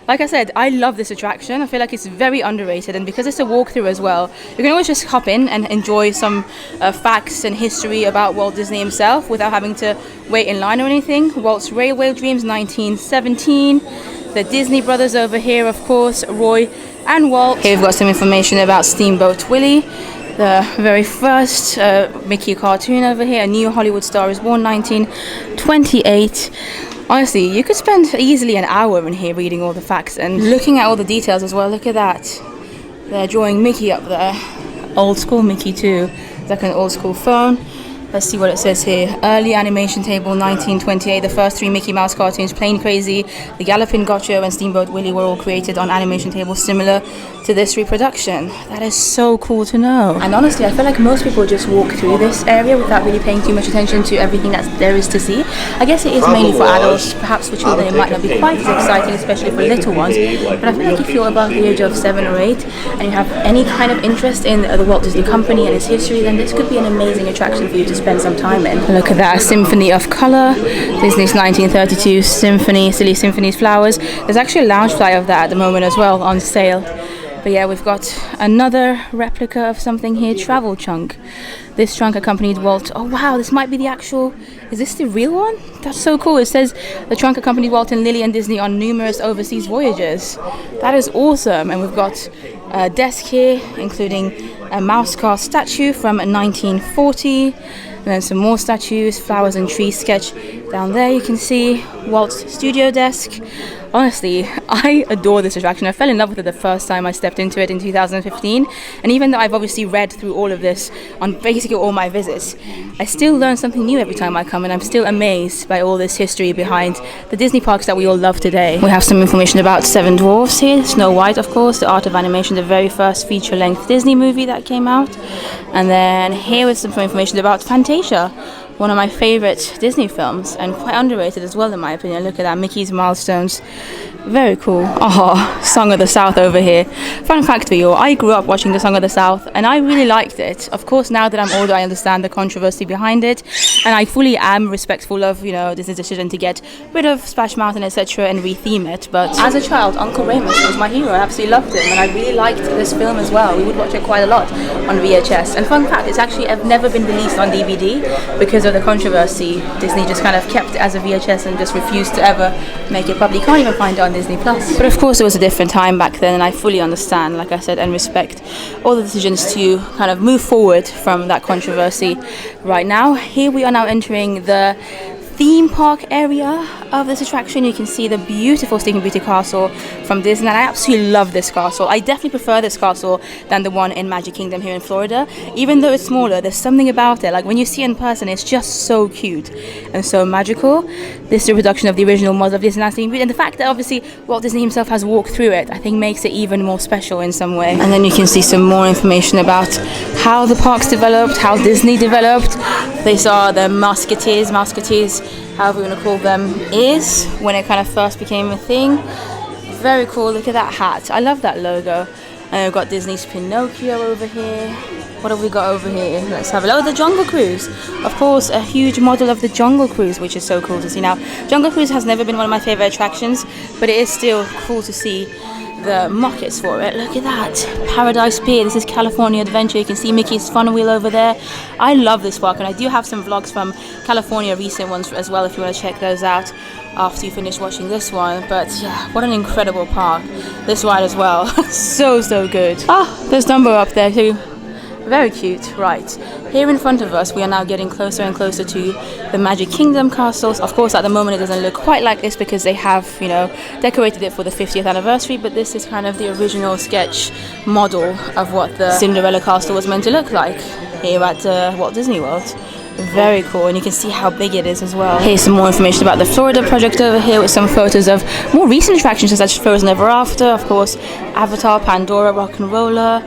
Like I said, I love this attraction. I feel like it's very underrated, and because it's a walkthrough as well, you can always just hop in and enjoy some facts and history about Walt Disney himself without having to wait in line or anything. Walt's Railway Dreams, 1917. The Disney brothers over here, of course, Roy and Walt. Here we've got some information about Steamboat Willie, the very first Mickey cartoon over here. A new Hollywood star is born, 1928. Honestly, you could spend easily an hour in here reading all the facts and looking at all the details as well. Look at that. They're drawing Mickey up there. Old school Mickey too. It's like an old school phone. Let's see what it says here. Early animation table, 1928. The first 3 Mickey Mouse cartoons, Plain Crazy, The Galloping Gotcha, and Steamboat Willie, were all created on animation tables similar to this reproduction. That is so cool to know. And honestly, I feel like most people just walk through this area without really paying too much attention to everything that there is to see. I guess it is mainly for adults. Perhaps for children it might not be quite as exciting, especially for little ones. But I feel like if you're above the age of 7 or 8 and you have any kind of interest in the Walt Disney Company and its history, then this could be an amazing attraction for you to spend some time in. Look at that, Symphony of Color, Disney's 1932 Symphony, Silly Symphony's Flowers. There's actually a lounge fly of that at the moment as well on sale. But yeah, we've got another replica of something here, Travel Trunk. This trunk accompanied Walt. Oh wow, this might be the actual, is this the real one? That's so cool. It says the trunk accompanied Walt and Lily and Disney on numerous overseas voyages. That is awesome. And we've got a desk here, including a mouse car statue from 1940. And then some more statues, flowers and trees sketch down there. You can see Walt's studio desk. Honestly, I adore this attraction. I fell in love with it the first time I stepped into it in 2015. And even though I've obviously read through all of this on basically all my visits, I still learn something new every time I come, and I'm still amazed by all this history behind the Disney parks that we all love today. We have some information about Seven Dwarfs here. Snow White, of course, The Art of Animation, the very first feature-length Disney movie that came out. And then here is some information about Fantasia, one of my favorite Disney films, and quite underrated as well in my opinion. Look at that, Mickey's Milestones. Very cool. Oh, Song of the South over here. Fun fact for you, I grew up watching the Song of the South and I really liked it. Of course, now that I'm older, I understand the controversy behind it, and I fully am respectful of, you know, Disney's decision to get rid of Splash Mountain, etc., and retheme it. But as a child, Uncle Remus was my hero. I absolutely loved him, and I really liked this film as well. We would watch it quite a lot on VHS. And fun fact, it's actually never been released on DVD because of the controversy. Disney just kind of kept it as a VHS and just refused to ever make it public. You can't even find it on Disney Plus. But of course it was a different time back then, and I fully understand, like I said, and respect all the decisions to kind of move forward from that controversy. Right now, here we are now entering the theme park area of this attraction. You can see the beautiful Sleeping Beauty castle from Disney, and I absolutely love this castle. I definitely prefer this castle than the one in Magic Kingdom here in Florida. Even though it's smaller, there's something about it, like when you see it in person, it's just so cute and so magical. This is a reproduction of the original model of Disneyland Sleeping Beauty, and the fact that obviously Walt Disney himself has walked through it, I think makes it even more special in some way. And then you can see some more information about how the parks developed, how Disney developed. These are the Musketeers, however you want to call them, is when it kind of first became a thing. Very cool. Look at that hat. I love that logo. And we've got Disney's Pinocchio over here. What have we got over here? Let's have a look. Oh, the Jungle Cruise. Of course, a huge model of the Jungle Cruise, which is so cool to see. Now, Jungle Cruise has never been one of my favorite attractions, but it is still cool to see the mockets for it. Look at that. Paradise Pier. This is California Adventure. You can see Mickey's Fun Wheel over there. I love this park, and I do have some vlogs from California, recent ones as well, if you want to check those out after you finish watching this one. But yeah, what an incredible park. This ride as well. so good. There's Dumbo up there too. Very cute. Right, here in front of us we are now getting closer and closer to the Magic Kingdom castles. Of course at the moment it doesn't look quite like this because they have, you know, decorated it for the 50th anniversary, but this is kind of the original sketch model of what the Cinderella castle was meant to look like here at Walt Disney World. Very cool, and you can see how big it is as well. Here's some more information about the Florida project over here with some photos of more recent attractions such as Frozen Ever After, of course Avatar, Pandora, Rock and Roller.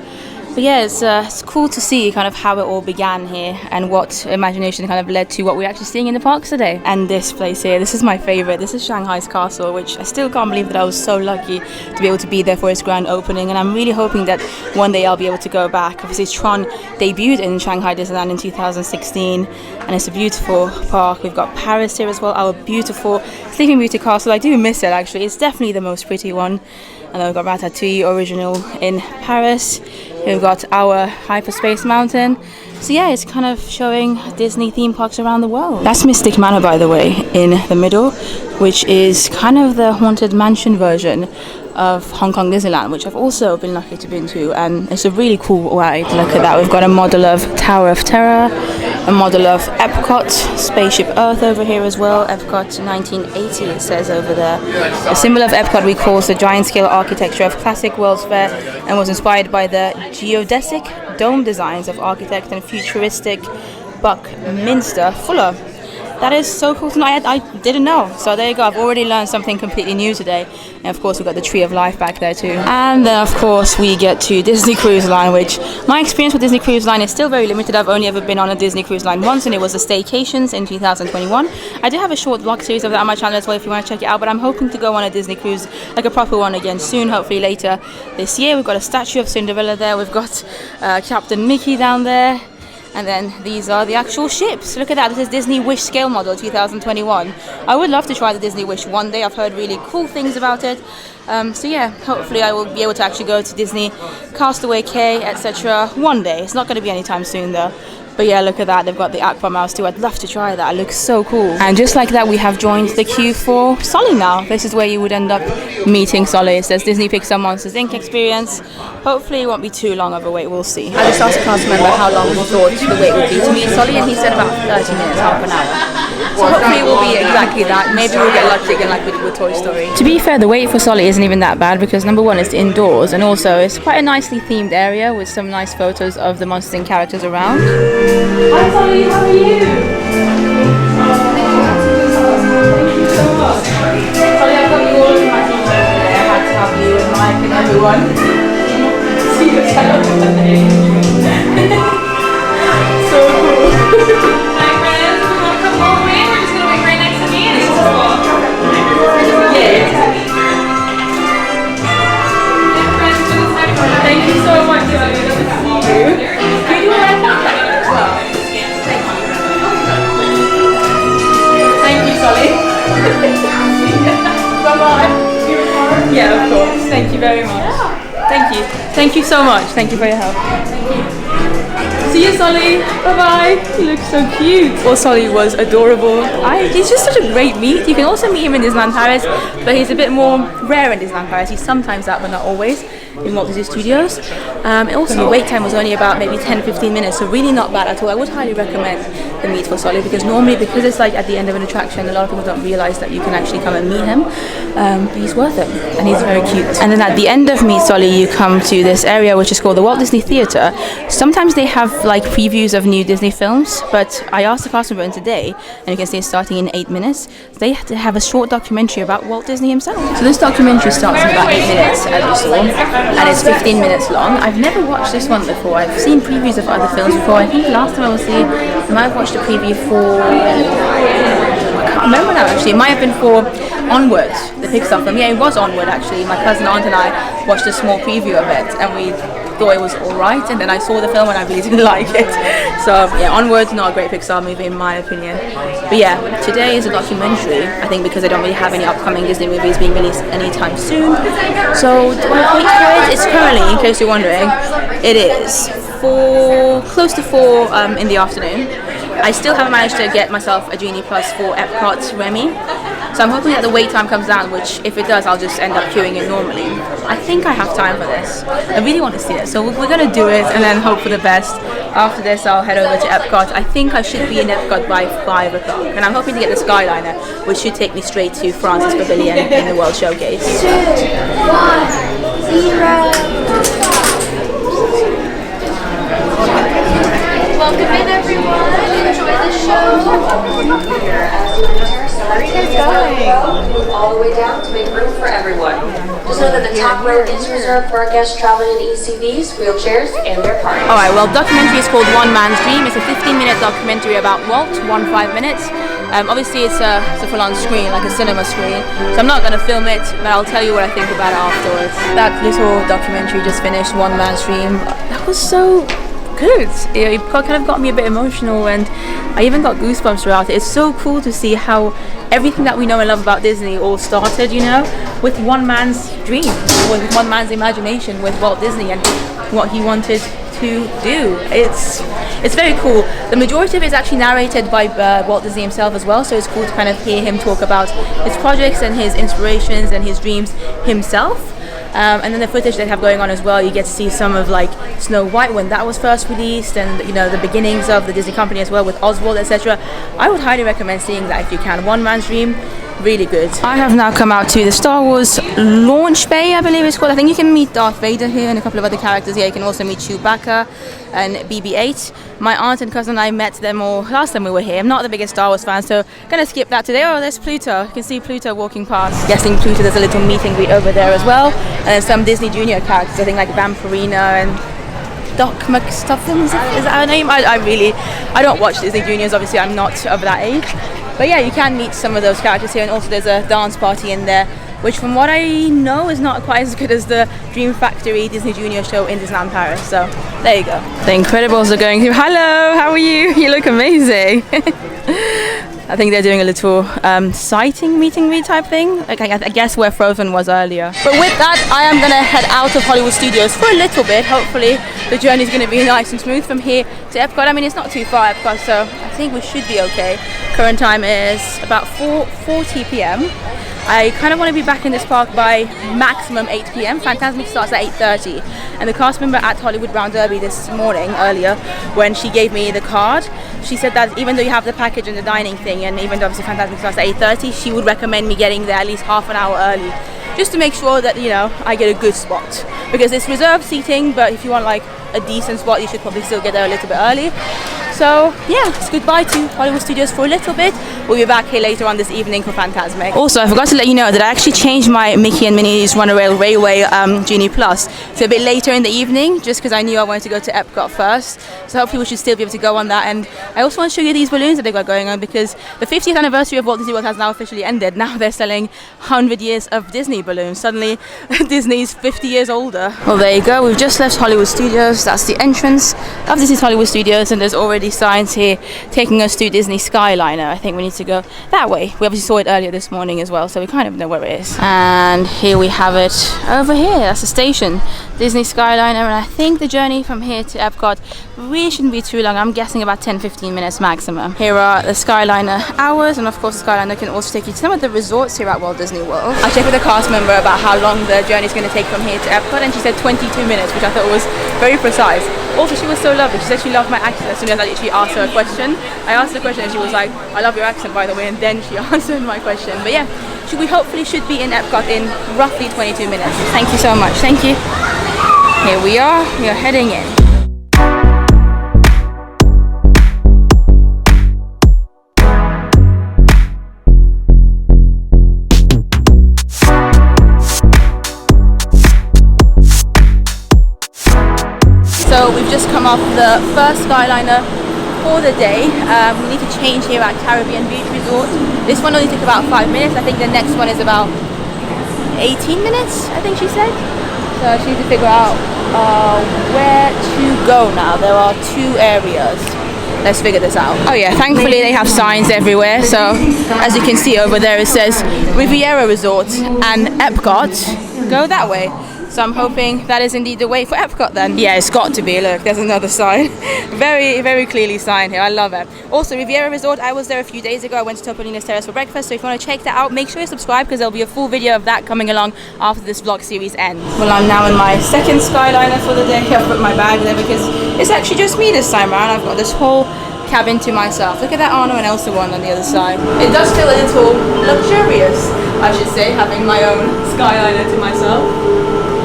But yeah, it's cool to see kind of how it all began here and what imagination kind of led to what we're actually seeing in the parks today. And this place here, this is my favorite. This is Shanghai's castle, which I still can't believe that I was so lucky to be able to be there for its grand opening. And I'm really hoping that one day I'll be able to go back. Obviously, Tron debuted in Shanghai Disneyland in 2016, and it's a beautiful park. We've got Paris here as well, our beautiful Sleeping Beauty castle. I do miss it actually. It's definitely the most pretty one. And then we've got Ratatouille original in Paris. Here we've got our Hyperspace Mountain. So yeah, it's kind of showing Disney theme parks around the world. That's Mystic Manor, by the way, in the middle, which is kind of the Haunted Mansion version of Hong Kong Disneyland, which I've also been lucky to been to, and it's a really cool ride. Look at that, we've got a model of Tower of Terror, a model of Epcot, Spaceship Earth over here as well, Epcot 1980 it says over there. The symbol of Epcot recalls the giant scale architecture of classic World's Fair and was inspired by the geodesic dome designs of architect and futuristic Buckminster Fuller. That is so cool to know. I didn't know. So there you go. I've already learned something completely new today. And of course, we've got the Tree of Life back there too. And then of course, we get to Disney Cruise Line, which my experience with Disney Cruise Line is still very limited. I've only ever been on a Disney Cruise Line once, and it was the Staycations in 2021. I do have a short vlog series of that on my channel as well if you want to check it out. But I'm hoping to go on a Disney cruise, like a proper one again soon, hopefully later this year. We've got a statue of Cinderella there. We've got Captain Mickey down there. And then these are the actual ships. Look at that. This is Disney Wish scale model 2021. I would love to try the Disney Wish one day. I've heard really cool things about it. So yeah, hopefully I will be able to actually go to Disney Castaway Cay, etc. one day. It's not going to be anytime soon though. But yeah, look at that. They've got the Aqua Mouse too. I'd love to try that. It looks so cool. And just like that, we have joined the queue for Sulley now. This is where you would end up meeting Sulley. It says Disney Pixar Monsters Inc. experience. Hopefully it won't be too long of a wait. We'll see. I just asked a cast member how long he thought the wait would be to meet Sulley, and he said about 30 minutes, half an hour. So hopefully it will be exactly that. Maybe we'll get lucky again like we did with Toy Story. To be fair, the wait for Sulley isn't even that bad because number one, it's indoors, and also it's quite a nicely themed area with some nice photos of the Monsters Inc. characters around. Hi Sulley, how are you? Thank you so much. Sulley, I've got you all of my t-shirts today. I had to have you and Mike and everyone. See yourself in the name. So cool. Hi friends, we want to come all the way. We're just going to wait right next to me and it's cool. Yeah. Thank you so much, Sulley. Good to see you. Can you do a red contact as well? Thank you, Sulley. Bye-bye. Yeah, of course. Thank you very much. Thank you. Thank you so much. Thank you for your help. Thank you. See you, Sulley. Bye-bye. You look so cute. Well, Sulley was adorable. He's just such a great meet. You can also meet him in Disneyland Paris, but he's a bit more rare in Disneyland Paris. He's sometimes out, but not always, in Walt Disney Studios. Also, the wait time was only about maybe 10-15 minutes, so really not bad at all. I would highly recommend the meet for Sulley because normally, because it's like at the end of an attraction, a lot of people don't realize that you can actually come and meet him. But he's worth it, and he's very cute. And then at the end of Meet Sulley, you come to this area which is called the Walt Disney Theatre. Sometimes they have like previews of new Disney films, but I asked the cast member today, and you can see it's starting in 8 minutes. They have a short documentary about Walt Disney himself. So this documentary starts in about 8 minutes, as you saw, and it's 15 minutes long. I've never watched this one before. I've seen previews of other films before. I think last time I was here, I might have watched a preview for, I can't remember now actually. It might have been for Onward, the Pixar film. Yeah, it was Onward actually. My cousin, aunt and I watched a small preview of it, and we thought it was alright, and then I saw the film and I really didn't like it. So yeah, Onward's not a great Pixar movie in my opinion. But yeah, today is a documentary, I think because they don't really have any upcoming Disney movies being released anytime soon. So do I wait for it? It's currently, in case you're wondering, it is close to 4 in the afternoon. I still haven't managed to get myself a Genie Plus for Epcot Remy. So I'm hoping that the wait time comes down, which if it does, I'll just end up queuing it normally. I think I have time for this. I really want to see it. So we're going to do it and then hope for the best. After this, I'll head over to Epcot. I think I should be in Epcot by 5 o'clock. And I'm hoping to get the Skyliner, which should take me straight to France's Pavilion in the World Showcase. 2, 1, 0. Welcome in, everyone. Enjoy the show. Where are you guys going? Move all the way down to make room for everyone. Just know that the top row is reserved for our guests traveling in ECVs, wheelchairs, and their parties. Alright, well, the documentary is called One Man's Dream. It's a 15-minute documentary about Walt, 5 minutes. Obviously, it's a full-on screen, like a cinema screen. So I'm not going to film it, but I'll tell you what I think about it afterwards. That little documentary just finished, One Man's Dream. That was so good. It kind of got me a bit emotional, and I even got goosebumps throughout it. It's so cool to see how everything that we know and love about Disney all started, you know, with one man's dream, with one man's imagination, with Walt Disney and what he wanted to do. It's very cool. The majority of it is actually narrated by Walt Disney himself as well, so it's cool to kind of hear him talk about his projects and his inspirations and his dreams himself. And then the footage they have going on as well, you get to see some of like Snow White when that was first released, and you know, the beginnings of the Disney company as well with Oswald, etc. I would highly recommend seeing that if you can. One man's dream, really good. I have now come out to the Star Wars launch bay, I believe it's called. I think you can meet Darth Vader here and a couple of other characters here. You can also meet Chewbacca and BB-8. My aunt and cousin and I met them all last time we were here. I'm not the biggest Star Wars fan, so gonna skip that today. Oh, there's Pluto. You can see Pluto walking past. Guessing Pluto, there's a little meet and greet over there as well. And then some Disney Junior characters, I think like Vampirina and Doc McStuffins, is that her name? I don't watch Disney Juniors, obviously I'm not of that age. But yeah, you can meet some of those characters here, and also there's a dance party in there, which from what I know is not quite as good as the Dream Factory Disney Junior show in Disneyland Paris. So there you go. The Incredibles are going through. Hello, how are you? You look amazing. I think they're doing a little sighting meet and greet type thing. Like, I guess where Frozen was earlier. But with that, I am going to head out of Hollywood Studios for a little bit. Hopefully the journey is going to be nice and smooth from here to Epcot. I mean, it's not too far, Epcot, so I think we should be okay. Current time is about 4:40 p.m. I kind of want to be back in this park by maximum 8 p.m. Fantasmic starts at 8:30, and the cast member at Hollywood Round Derby this morning, earlier, when she gave me the card, she said that even though you have the package and the dining thing, and even though obviously Fantasmic starts at 8:30, she would recommend me getting there at least half an hour early, just to make sure that, you know, I get a good spot, because it's reserved seating, but if you want like a decent spot, you should probably still get there a little bit early. So yeah, it's goodbye to Hollywood Studios for a little bit. We'll be back here later on this evening for Fantasmic. Also, I forgot to let you know that I actually changed my Mickey and Minnie's Runaway Genie Plus to a bit later in the evening, just because I knew I wanted to go to Epcot first. So hopefully we should still be able to go on that. And I also want to show you these balloons that they've got going on, because the 50th anniversary of Walt Disney World has now officially ended. Now they're selling 100 years of Disney balloons. Suddenly Disney's 50 years older. Well, there you go. We've just left Hollywood Studios. That's the entrance of Disney's Hollywood Studios, and there's already signs here taking us to Disney Skyliner. I think we need to go that way. We obviously saw it earlier this morning as well, so we kind of know where it is. And here we have it over here. That's the station, Disney Skyliner, and I think the journey from here to Epcot really shouldn't be too long. I'm guessing about 10-15 minutes maximum. Here are the Skyliner hours, and of course the Skyliner can also take you to some of the resorts here at Walt Disney World. I checked with the cast member about how long the journey is going to take from here to Epcot, and she said 22 minutes, which I thought was very precise. Also, she was so lovely. She said she loved my accent as soon as I literally asked her a question. I asked her a question and she was like, I love your accent, by the way, and then she answered my question. But yeah, we hopefully should be in Epcot in roughly 22 minutes. Thank you so much. Thank you. Here we are heading in. So we've just come off the first Skyliner for the day. We need to change here at Caribbean Beach Resort. This one only took about 5 minutes. I think the next one is about 18 minutes, I think she said. So she needs to figure out where to go now. There are 2 areas. Let's figure this out. Oh yeah, thankfully they have signs everywhere. So as you can see over there, it says Riviera Resort and Epcot. Go that way. So I'm hoping that is indeed the way for Epcot then. Yeah, it's got to be. Look, there's another sign. Very, very clearly signed here. I love it. Also, Riviera Resort, I was there a few days ago. I went to Topolino's Terrace for breakfast. So if you want to check that out, make sure you subscribe, because there'll be a full video of that coming along after this vlog series ends. Well, I'm now in my second Skyliner for the day. I've put my bag there because it's actually just me this time around. I've got this whole cabin to myself. Look at that Anna and Elsa one on the other side. It does feel a little luxurious, I should say, having my own Skyliner to myself.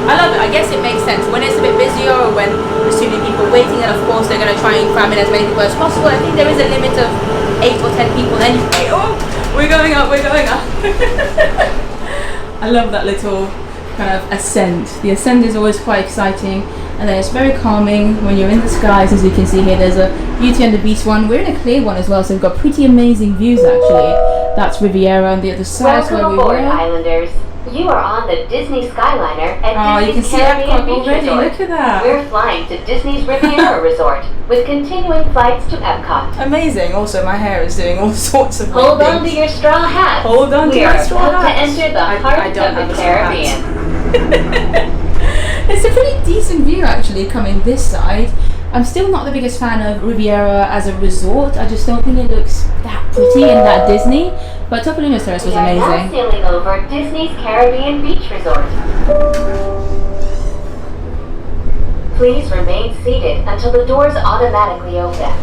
I love it. I guess it makes sense. When it's a bit busier or when there's too many people waiting, and of course they're going to try and cram in as many people as possible. I think there is a limit of 8 or 10 people. Then you say, oh, we're going up, we're going up. I love that little kind of ascent. The ascent is always quite exciting, and then it's very calming when you're in the skies. As you can see here, there's a Beauty and the Beast one. We're in a clear one as well, so we've got pretty amazing views actually. That's Riviera on the other side. Welcome aboard, Islanders. You are on the Disney Skyliner at Disney's Caribbean Beach Resort. Look at that. We're flying to Disney's Riviera Resort with continuing flights to Epcot. Amazing. Also, my hair is doing all sorts of Hold on to your straw hat. Hold on to your straw hat. We are about to enter the heart of the Caribbean. It's a pretty decent view actually coming this side. I'm still not the biggest fan of Riviera as a resort. I just don't think it looks that pretty and that Disney. But Topolino's Terrace was amazing. We are now sailing over Disney's Caribbean Beach Resort. Please remain seated until the doors automatically open.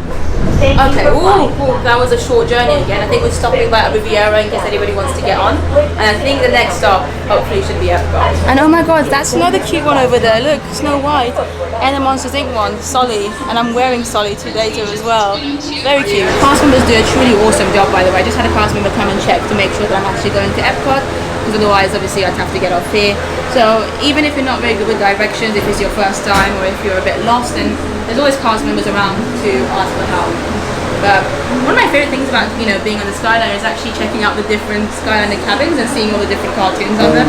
Thank you Okay, for flying. that was a short journey again. I think we're stopping by at Riviera in case anybody wants to get on. And I think the next stop hopefully should be Epcot. And oh my god, that's another cute one over there. Look, Snow White and the Monsters Inc. one, Sulley. And I'm wearing Sulley today too as well. Very cute. Cast members do a truly awesome job, by the way. I just had a cast member come and check to make sure that I'm actually going to Epcot, because otherwise obviously I'd have to get off here. So even if you're not very good with directions, if it's your first time or if you're a bit lost, then there's always cast members around to ask for help. But one of my favorite things about being on the Skyliner is actually checking out the different Skyliner cabins and seeing all the different cartoons on them.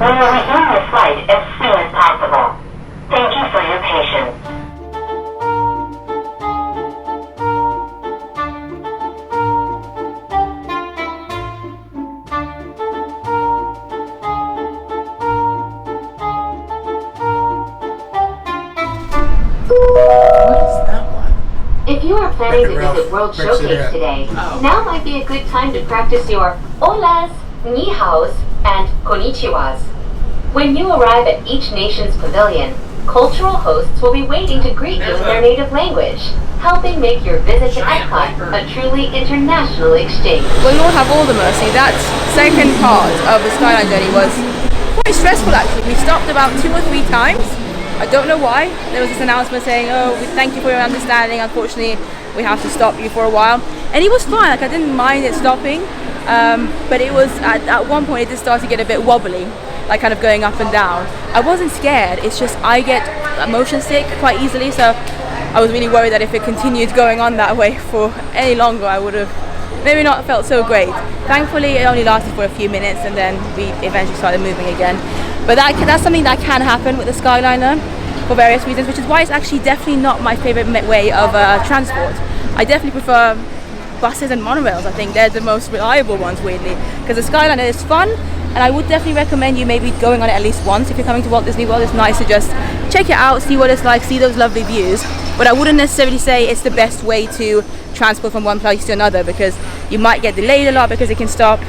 We will resume the flight as soon as possible. Thank you for your patience. What is that one? If you are planning to Ralph visit World breaks it Showcase in. today, now might be a good time to practice your holas, ni haos, and konnichiwas. When you arrive at each nation's pavilion, cultural hosts will be waiting to greet you in their native language, helping make your visit to Epcot a truly international exchange. Well, Lord have all the mercy, that second part of the Skyline journey was quite stressful actually. We stopped about 2 or 3 times. I don't know why. There was this announcement saying, oh, we thank you for your understanding. Unfortunately, we have to stop you for a while. And it was fine, like I didn't mind it stopping. But it was, at one point it did start to get a bit wobbly, like kind of going up and down. I wasn't scared, it's just I get motion sick quite easily, so I was really worried that if it continued going on that way for any longer, I would have maybe not felt so great. Thankfully, it only lasted for a few minutes and then we eventually started moving again. But that's something that can happen with the Skyliner for various reasons, which is why it's actually definitely not my favorite way of transport. I definitely prefer buses and monorails. I think they're the most reliable ones, weirdly, because the Skyliner is fun, and I would definitely recommend you maybe going on it at least once if you're coming to Walt Disney World. It's nice to just check it out, see what it's like, see those lovely views. But I wouldn't necessarily say it's the best way to transport from one place to another, because you might get delayed a lot because it can stop.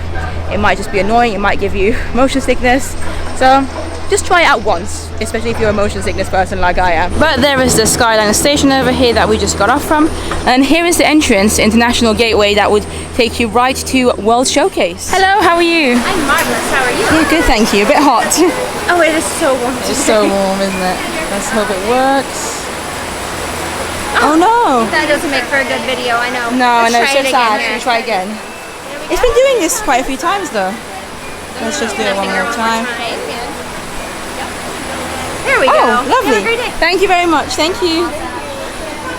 It might just be annoying, it might give you motion sickness. So just try it out once, especially if you're a motion sickness person like I am. But there is the Skyliner station over here that we just got off from, and here is the entrance, International Gateway, that would take you right to World Showcase. Hello, how are you? I'm marvelous. How are you? Yeah, good, thank you. A bit hot. Oh, it is so warm. It's just so warm, isn't it? Let's hope it works. Oh no! That doesn't make for a good video, I know. No, I know, it's so Let's sad. try it again. Should we try again? It's been doing this quite a few times though. Let's just do it one more time. There we go. Oh, lovely. Have a great day. Thank you very much. Thank you.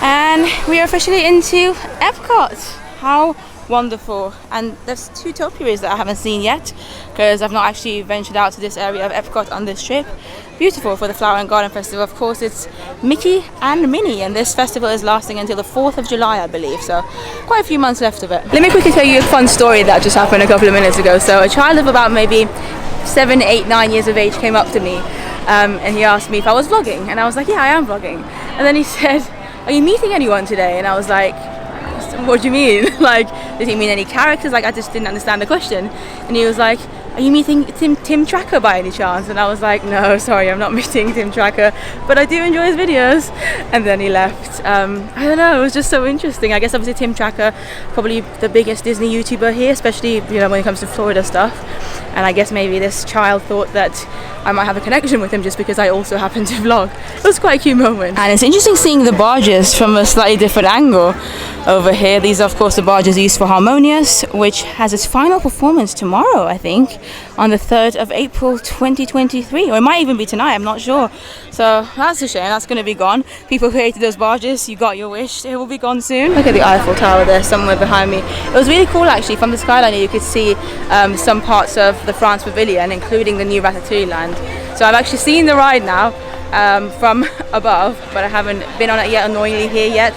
And we are officially into Epcot. How wonderful. And there's 2 topiaries that I haven't seen yet, because I've not actually ventured out to this area of Epcot on this trip. Beautiful for the Flower and Garden Festival. Of course, it's Mickey and Minnie, and this festival is lasting until the 4th of July, I believe, so quite a few months left of it. Let me quickly tell you a fun story that just happened a couple of minutes ago. So a child of about maybe 7, 8, 9 years of age came up to me, and he asked me if I was vlogging, and I was like, yeah, I am vlogging. And then he said, are you meeting anyone today? And I was like, what do you mean? Like, did he mean any characters? Like, I just didn't understand the question. And he was like, are you meeting Tim Tracker by any chance? And I was like, no, sorry, I'm not meeting Tim Tracker, but I do enjoy his videos. And then he left. I don't know, it was just so interesting. I guess obviously Tim Tracker, probably the biggest Disney YouTuber here, especially when it comes to Florida stuff. And I guess maybe this child thought that I might have a connection with him just because I also happen to vlog. It was quite a cute moment. And it's interesting seeing the barges from a slightly different angle over here. These are of course the barges used for Harmonious, which has its final performance tomorrow, I think, on the 3rd of April 2023, or it might even be tonight, I'm not sure. So that's a shame, that's going to be gone. People who created those barges, you got your wish, it will be gone soon. Look at the Eiffel Tower there somewhere behind me. It was really cool actually. From the Skyliner you could see some parts of the France Pavilion, including the new Ratatouille land. So I've actually seen the ride now from above, but I haven't been on it yet, annoyingly, here yet.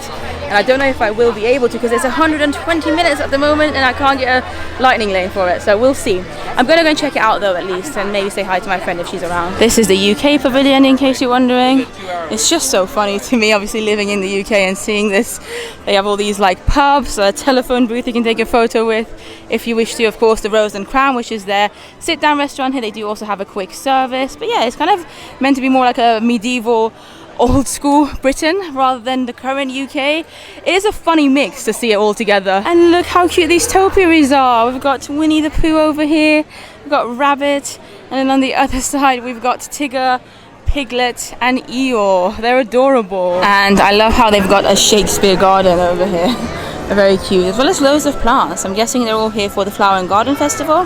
and I don't know if I will be able to because it's 120 minutes at the moment and I can't get a lightning lane for it, so we'll see. I'm gonna go and check it out though at least, and maybe say hi to my friend if she's around. This is the UK pavilion, in case you're wondering. It's just so funny to me, obviously living in the UK and seeing this. They have all these like pubs, a telephone booth you can take a photo with if you wish to. Of course, the Rose and Crown, which is their sit-down restaurant here. They do also have a quick service, but yeah, it's kind of meant to be more like a medieval, old school Britain rather than the current UK. It is a funny mix to see it all together. And look how cute these topiaries are. We've got Winnie the Pooh over here, we've got Rabbit, and then on the other side we've got Tigger, Piglet and Eeyore. They're adorable. And I love how they've got a Shakespeare garden over here. They're very cute, as well as loads of plants. I'm guessing they're all here for the Flower and Garden Festival.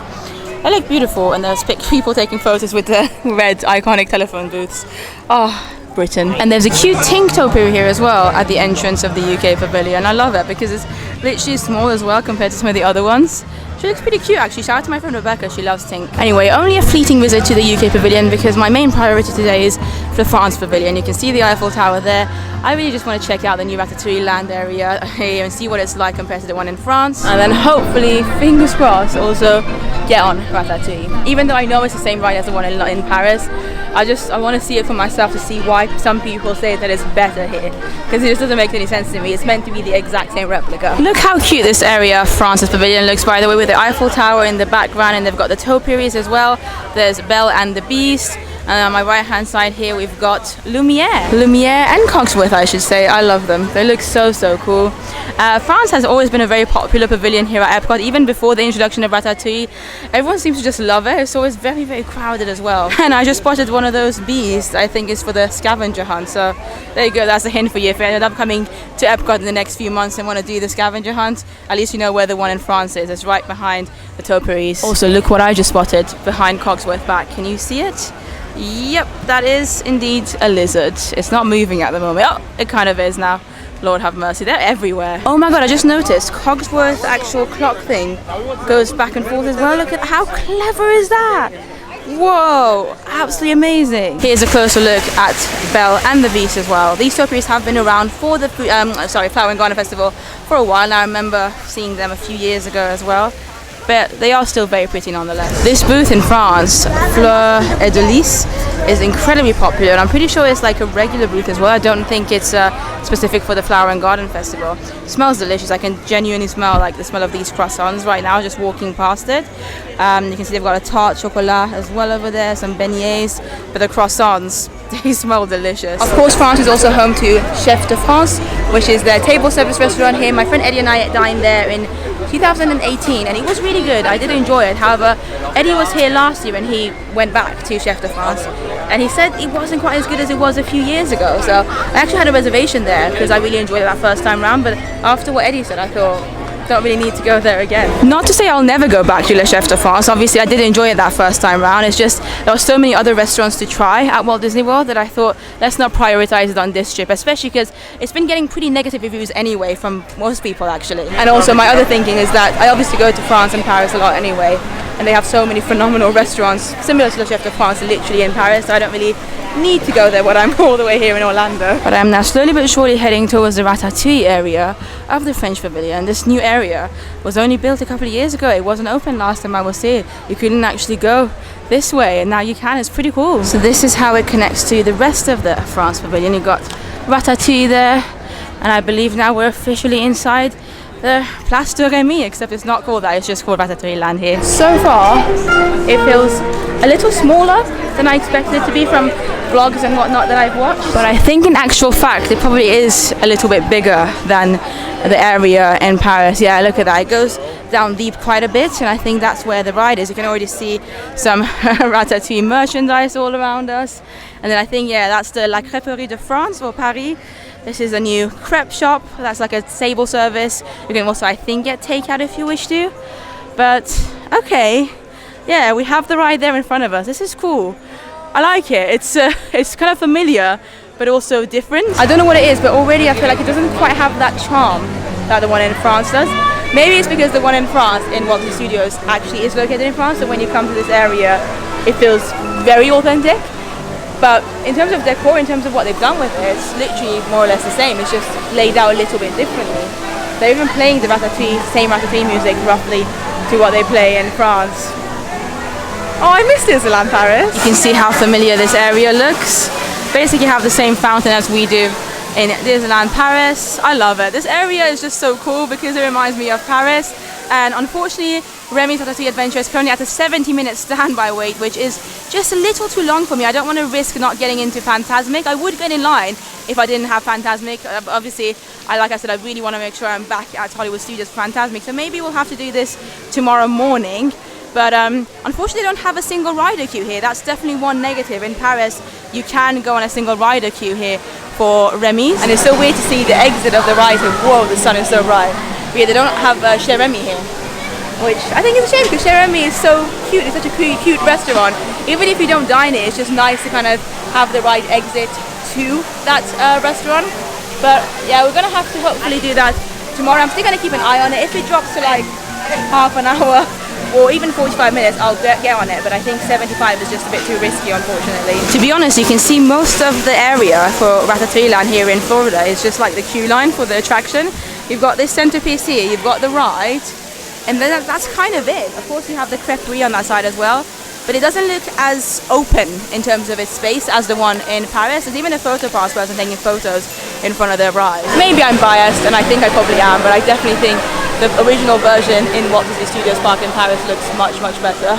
They look beautiful, and there's people taking photos with the red iconic telephone booths. Oh, Britain. And there's a cute Tink topiary here as well at the entrance of the UK pavilion. I love it because it's literally small as well compared to some of the other ones. She looks pretty cute actually. Shout out to my friend Rebecca, she loves Tink. Anyway, only a fleeting visit to the UK pavilion because my main priority today is the France Pavilion. You can see the Eiffel Tower there. I really just want to check out the new Ratatouille land area here and see what it's like compared to the one in France. And then hopefully, fingers crossed, also get on Ratatouille. Even though I know it's the same ride as the one in Paris, I want to see it for myself to see why some people say that it's better here, because it just doesn't make any sense to me. It's meant to be the exact same replica. Look how cute this area, France's Pavilion, looks, by the way, with the Eiffel Tower in the background, and they've got the topiaries as well. There's Belle and the Beast. And on my right hand side here we've got Lumiere and Cogsworth, I should say. I love them. They look so cool. France has always been a very popular pavilion here at Epcot, even before the introduction of Ratatouille. Everyone seems to just love it. It's always very crowded as well. And I just spotted one of those beasts. I think it's for the scavenger hunt, so there you go. That's a hint for you. If you end up coming to Epcot in the next few months and want to do the scavenger hunt, at least you know where the one in France is. It's right behind the topiaries. Also, look what I just spotted behind Cogsworth back. Can you see it? Yep, that is indeed a lizard. It's not moving at the moment. Oh, it kind of is now. Lord have mercy, they're everywhere. Oh my god, I just noticed Cogsworth's actual clock thing goes back and forth as well. Look at how clever is that? Whoa, absolutely amazing. Here's a closer look at Belle and the Beast as well. These topiaries have been around for the Flower and Garden Festival for a while now. I remember seeing them a few years ago as well, but they are still very pretty nonetheless. This booth in France, Fleur et de Lys, is incredibly popular, and I'm pretty sure it's like a regular booth as well. I don't think it's specific for the Flower and Garden Festival. It smells delicious. I can genuinely smell like the smell of these croissants right now just walking past it. You can see they've got a tart chocolat as well over there, some beignets, but the croissants, they smell delicious. Of course, France is also home to Chef de France, which is their table service restaurant here. My friend Eddie and I dined there in 2018 and it was really good. I did enjoy it. However, Eddie was here last year and he went back to Chef de France and he said it wasn't quite as good as it was a few years ago. So I actually had a reservation there because I really enjoyed it that first time round, but after what Eddie said, I thought, don't really need to go there again. Not to say I'll never go back to Le Chef de France. Obviously I did enjoy it that first time round. It's just there were so many other restaurants to try at Walt Disney World that I thought let's not prioritize it on this trip, especially because it's been getting pretty negative reviews anyway from most people actually. And also my other thinking is that I obviously go to France and Paris a lot anyway, and they have so many phenomenal restaurants similar to Le Chef de France literally in Paris, so I don't really need to go there when I'm all the way here in Orlando. But I'm now slowly but surely heading towards the Ratatouille area of the French Pavilion. This new area was only built a couple of years ago. It wasn't open last time I was here. You couldn't actually go this way, and now you can. It's pretty cool. So this is how it connects to the rest of the France Pavilion. You've got Ratatouille there, and I believe now we're officially inside the Place de Remy, except it's not called that, it's just called Ratatouille Land here. So far, it feels a little smaller than I expected it to be from vlogs and whatnot that I've watched. But I think in actual fact, it probably is a little bit bigger than the area in Paris. Yeah, look at that. It goes down deep quite a bit, and I think that's where the ride is. You can already see some Ratatouille merchandise all around us. And then I think, yeah, that's the La Crêperie de France or Paris. This is a new crepe shop. That's like a table service. You can also, I think, get takeout if you wish to. But, okay. Yeah, we have the ride there in front of us. This is cool. I like it. It's kind of familiar, but also different. I don't know what it is, but already I feel like it doesn't quite have that charm that the one in France does. Maybe it's because the one in France, in Walt Disney Studios, actually is located in France, so when you come to this area, it feels very authentic. But in terms of decor, in terms of what they've done with it, it's literally more or less the same. It's just laid out a little bit differently. They're even playing the same Ratatouille music roughly to what they play in France. Oh, I miss Disneyland Paris. You can see how familiar this area looks. Basically have the same fountain as we do in Disneyland Paris. I love it. This area is just so cool because it reminds me of Paris. And unfortunately, Remy's Ratatouille Adventure is currently at a 70-minute standby wait, which is just a little too long for me. I don't want to risk not getting into Fantasmic. I would get in line if I didn't have Fantasmic. Obviously, like I said, I really want to make sure I'm back at Hollywood Studios for Fantasmic. So maybe we'll have to do this tomorrow morning. But unfortunately, they don't have a single rider queue here. That's definitely one negative. In Paris, you can go on a single rider queue here for Remy's. And it's so weird to see the exit of the ride. Whoa, the sun is so bright. But yeah, they don't have Chez Remy here, which I think is a shame because Chez Remy is so cute. It's such a cute restaurant. Even if you don't dine it, it's just nice to kind of have the right exit to that restaurant. But yeah, we're gonna have to hopefully do that tomorrow. I'm still gonna keep an eye on it. If it drops to like half an hour or even 45 minutes, I'll get on it. But I think 75 is just a bit too risky, unfortunately. To be honest, you can see most of the area for Ratatouille Land here in Florida is just like the queue line for the attraction. You've got this centerpiece here, you've got the ride, and then that's kind of it. Of course, you have the creperie on that side as well, but it doesn't look as open in terms of its space as the one in Paris. There's even a photo pass person taking photos in front of their ride. Maybe I'm biased, and I think I probably am, but I definitely think the original version in Walt Disney Studios Park in Paris looks much better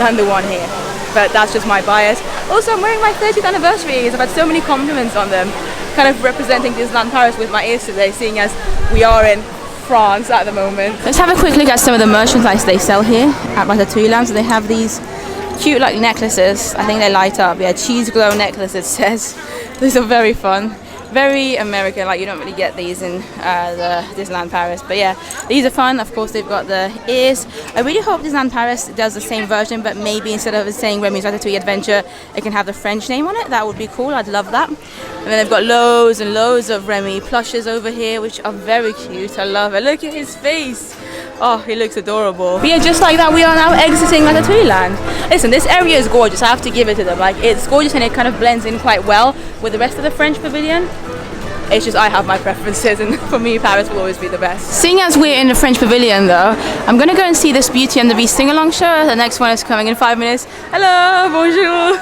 than the one here. But that's just my bias. Also, I'm wearing my 30th anniversary. I've had so many compliments on them, kind of representing Disneyland Paris with my ears today, seeing as we are in France at the moment. Let's have a quick look at some of the merchandise they sell here at Ratatouille Land. So they have these cute like necklaces. I think they light up. Yeah, cheese glow necklace it says. These are very fun. Very American, like you don't really get these in the Disneyland Paris, but yeah, these are fun. Of course, they've got the ears. I really hope Disneyland Paris does the same version, but maybe instead of saying Remy's Ratatouille Adventure, it can have the French name on it. That would be cool. I'd love that. And then they've got loads and loads of Remy plushes over here, which are very cute. I love it. Look at his face. Oh, he looks adorable. But yeah, just like that, we are now exiting Ratatouille Land. Listen, this area is gorgeous. I have to give it to them. Like, it's gorgeous and it kind of blends in quite well with the rest of the French Pavilion. It's just I have my preferences, and for me Paris will always be the best. Seeing as we're in the French Pavilion though, I'm gonna go and see this Beauty and the Beast sing-along show. The next one is coming in 5 minutes. Hello, bonjour.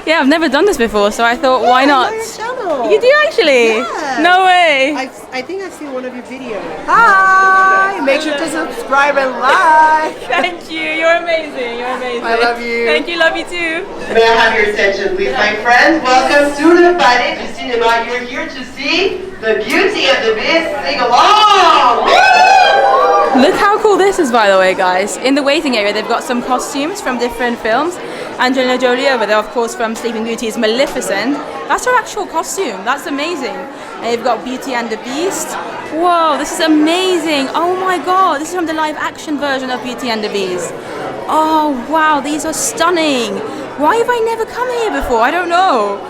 Yeah, I've never done this before, so I thought, why not? I know your channel. You do actually? Yeah. No way. I think I've seen one of your videos. Hi! Make sure to subscribe and like. Thank you. You're amazing. You're amazing. I love you. Thank you. Love you too. May I have your attention, please, my friends? Welcome to the Palais du Cinéma. You're here to see the Beauty and the Beast sing along. Woo! Look how cool this is, by the way, guys. In the waiting area, they've got some costumes from different films. Angelina Jolie over there, of course, from Sleeping Beauty is Maleficent. That's her actual costume. That's amazing. And you've got Beauty and the Beast. Whoa, this is amazing. Oh my god, this is from the live action version of Beauty and the Beast. Oh wow, these are stunning. Why have I never come here before? I don't know.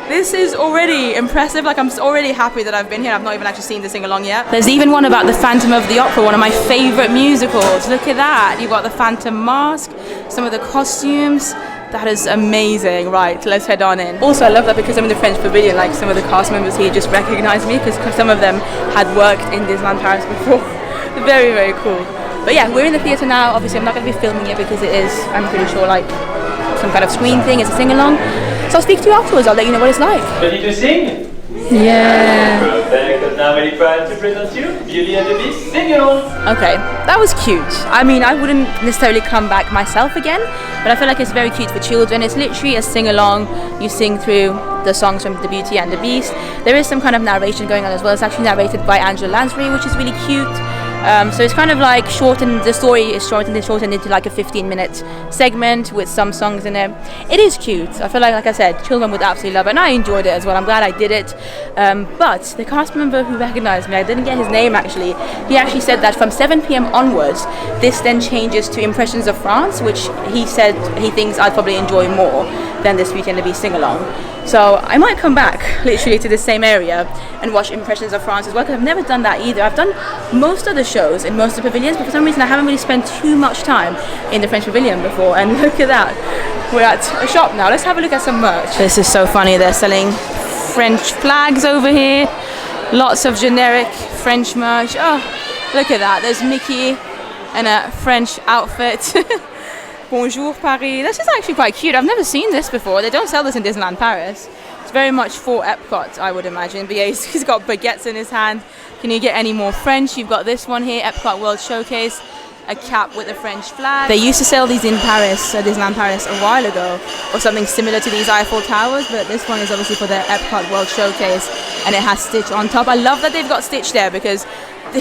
This is already impressive. Like, I'm already happy that I've been here. I've not even actually seen the sing-along yet. There's even one about the Phantom of the Opera, one of my favorite musicals. Look at that. You've got the Phantom mask, some of the costumes. That is amazing. Right, let's head on in. Also, I love that because I'm in the French Pavilion, like some of the cast members here just recognize me because some of them had worked in Disneyland Paris before. Very, very cool. But yeah, we're in the theatre now. Obviously, I'm not going to be filming it because it is, I'm pretty sure, like some kind of screen thing. It's a sing-along. So I'll speak to you afterwards. I'll let you know what it's like. Ready to sing? Yeah. Perfect. I'm now very proud to present you Beauty and the Beast Sing Along. Okay, that was cute. I mean, I wouldn't necessarily come back myself again, but I feel like it's very cute for children. It's literally a sing-along. You sing through the songs from The Beauty and the Beast. There is some kind of narration going on as well. It's actually narrated by Angela Lansbury, which is really cute. So it's kind of like shortened, the story is shortened into like a 15-minute segment with some songs in it. It is cute. I feel like I said, children would absolutely love it, and I enjoyed it as well. I'm glad I did it. But the cast member who recognized me, I didn't get his name actually, he actually said that from 7 p.m. onwards, this then changes to Impressions of France, which he said he thinks I'd probably enjoy more than this Beauty and the Beast sing-along. So I might come back literally to the same area and watch Impressions of France as well, because I've never done that either. I've done most of the shows in most of the pavilions, but for some reason I haven't really spent too much time in the French Pavilion before, and look at that. we're at a shop now. Let's have a look at some merch. This is so funny. They're selling French flags over here. Lots of generic French merch. Oh, look at that. There's Mickey in a French outfit. Bonjour Paris. This is actually quite cute. I've never seen this before. They don't sell this in Disneyland Paris. It's very much for Epcot, I would imagine. But yeah, he's got baguettes in his hand. Can you get any more French? You've got this one here, Epcot World Showcase. A cap with a French flag. They used to sell these in Paris, Disneyland Paris, a while ago, or something similar to these Eiffel Towers, but this one is obviously for the Epcot World Showcase, and it has Stitch on top. I love that they've got Stitch there, because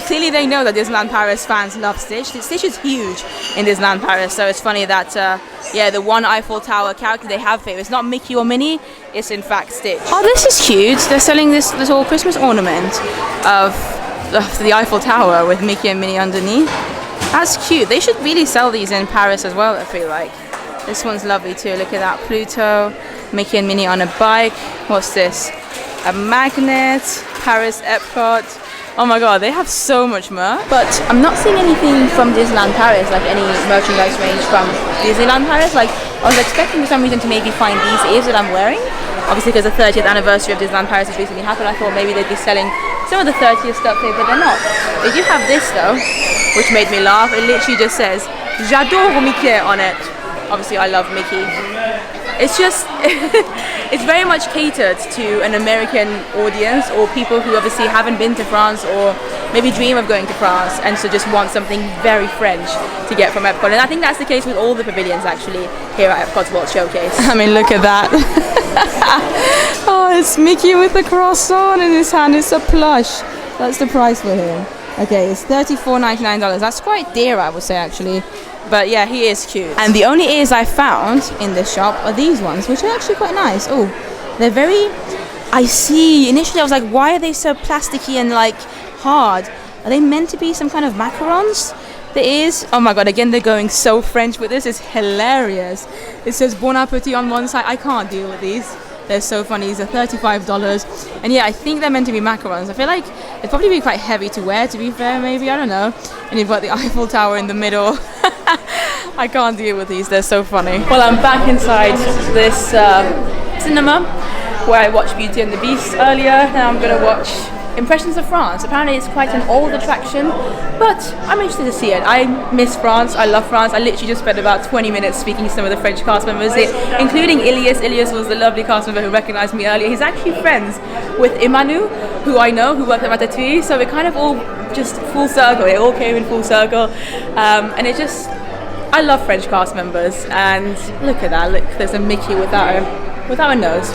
clearly they know that Disneyland Paris fans love Stitch. Stitch is huge in Disneyland Paris, so it's funny that, yeah, the one Eiffel Tower character they have favorite. It's not Mickey or Minnie, it's in fact Stitch. Oh, this is cute. They're selling this little Christmas ornament of the Eiffel Tower with Mickey and Minnie underneath. That's cute. They should really sell these in Paris as well, I feel like. This one's lovely too. Look at that. Pluto, Mickey and Minnie on a bike. What's this? A magnet. Paris Epcot. Oh my god, they have so much merch. But I'm not seeing anything from Disneyland Paris, like any merchandise range from Disneyland Paris. Like, I was expecting for some reason to maybe find these ears that I'm wearing. Obviously, because the 30th anniversary of Disneyland Paris has recently happened, I thought maybe they'd be selling some of the 30th stuff here, but they're not. They do have this though, which made me laugh. It literally just says, J'adore Mickey on it. Obviously, I love Mickey. It's just, it's very much catered to an American audience, or people who obviously haven't been to France or maybe dream of going to France and so just want something very French to get from Epcot. And I think that's the case with all the pavilions actually here at Epcot's World Showcase. I mean, look at that. Oh, it's Mickey with the croissant in his hand. It's a plush. That's the price for him. Okay, it's $34.99. That's quite dear, I would say, actually. But yeah, he is cute. And the only ears I found in this shop are these ones, which are actually quite nice. Oh, they're very... I see. Initially, I was like, why are they so plasticky and like hard? Are they meant to be some kind of macarons? The ears. Oh my god, again, they're going so French with this. It's hilarious. It says Bon Appetit on one side. I can't deal with these. They're so funny. These are $35. And yeah, I think they're meant to be macarons. I feel like it'd probably be quite heavy to wear, to be fair, maybe. I don't know. And you've got the Eiffel Tower in the middle. I can't deal with these. They're so funny. Well, I'm back inside this cinema where I watched Beauty and the Beast earlier. Now I'm going to watch Impressions of France. Apparently it's quite an old attraction, but I'm interested to see it. I miss France. I love France. I literally just spent about 20 minutes speaking to some of the French cast members, including Ilias. Ilias was the lovely cast member who recognized me earlier. He's actually friends with Emmanuel, who I know, who worked at Ratatouille, so it kind of all just full circle. It all came in full circle, and it just... I love French cast members, and look at that. Look, there's a Mickey without a nose.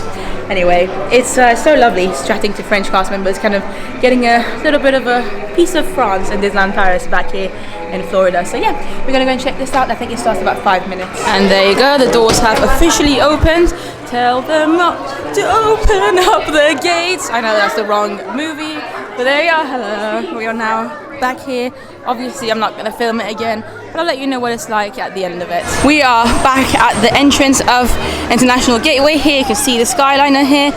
Anyway, it's so lovely chatting to French cast members, kind of getting a little bit of a piece of France and Disneyland Paris back here in Florida. So yeah, we're gonna go and check this out. I think it starts about 5 minutes. And there you go, the doors have officially opened. Tell them not to open up the gates. I know that's the wrong movie, but there you are. Hello, we are now back here. Obviously, I'm not going to film it again, but I'll let you know what it's like at the end of it. We are back at the entrance of International Gateway here. You can see the Skyliner here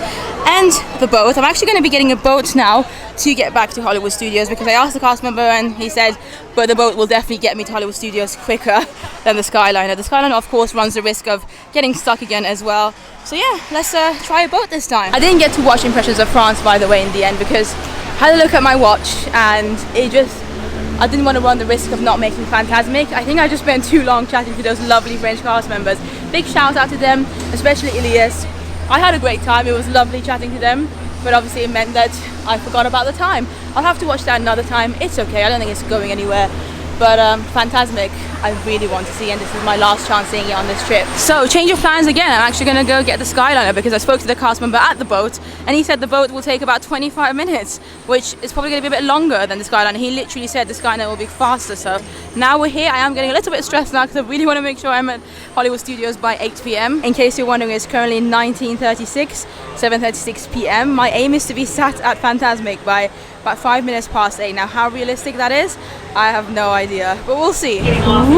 and the boat. I'm actually going to be getting a boat now to get back to Hollywood Studios, because I asked the cast member and he said, but the boat will definitely get me to Hollywood Studios quicker than the Skyliner. The Skyliner, of course, runs the risk of getting stuck again as well. So yeah, let's try a boat this time. I didn't get to watch Impressions of France, by the way, in the end, because I had a look at my watch and I didn't want to run the risk of not making Fantasmic. I think I just spent too long chatting to those lovely French cast members. Big shout out to them, especially Ilias. I had a great time. It was lovely chatting to them, but obviously it meant that I forgot about the time. I'll have to watch that another time. It's okay, I don't think it's going anywhere. But Fantasmic, I really want to see, and this is my last chance seeing it on this trip. So, change of plans again. I'm actually going to go get the Skyliner, because I spoke to the cast member at the boat, and he said the boat will take about 25 minutes, which is probably going to be a bit longer than the Skyliner. He literally said the Skyliner will be faster. So, now we're here. I am getting a little bit stressed now, because I really want to make sure I'm at Hollywood Studios by 8 p.m. In case you're wondering, it's currently 19:36, 7:36 p.m. My aim is to be sat at Fantasmic by about 5 minutes past 8. Now, how realistic that is, I have no idea, but we'll see. Woo!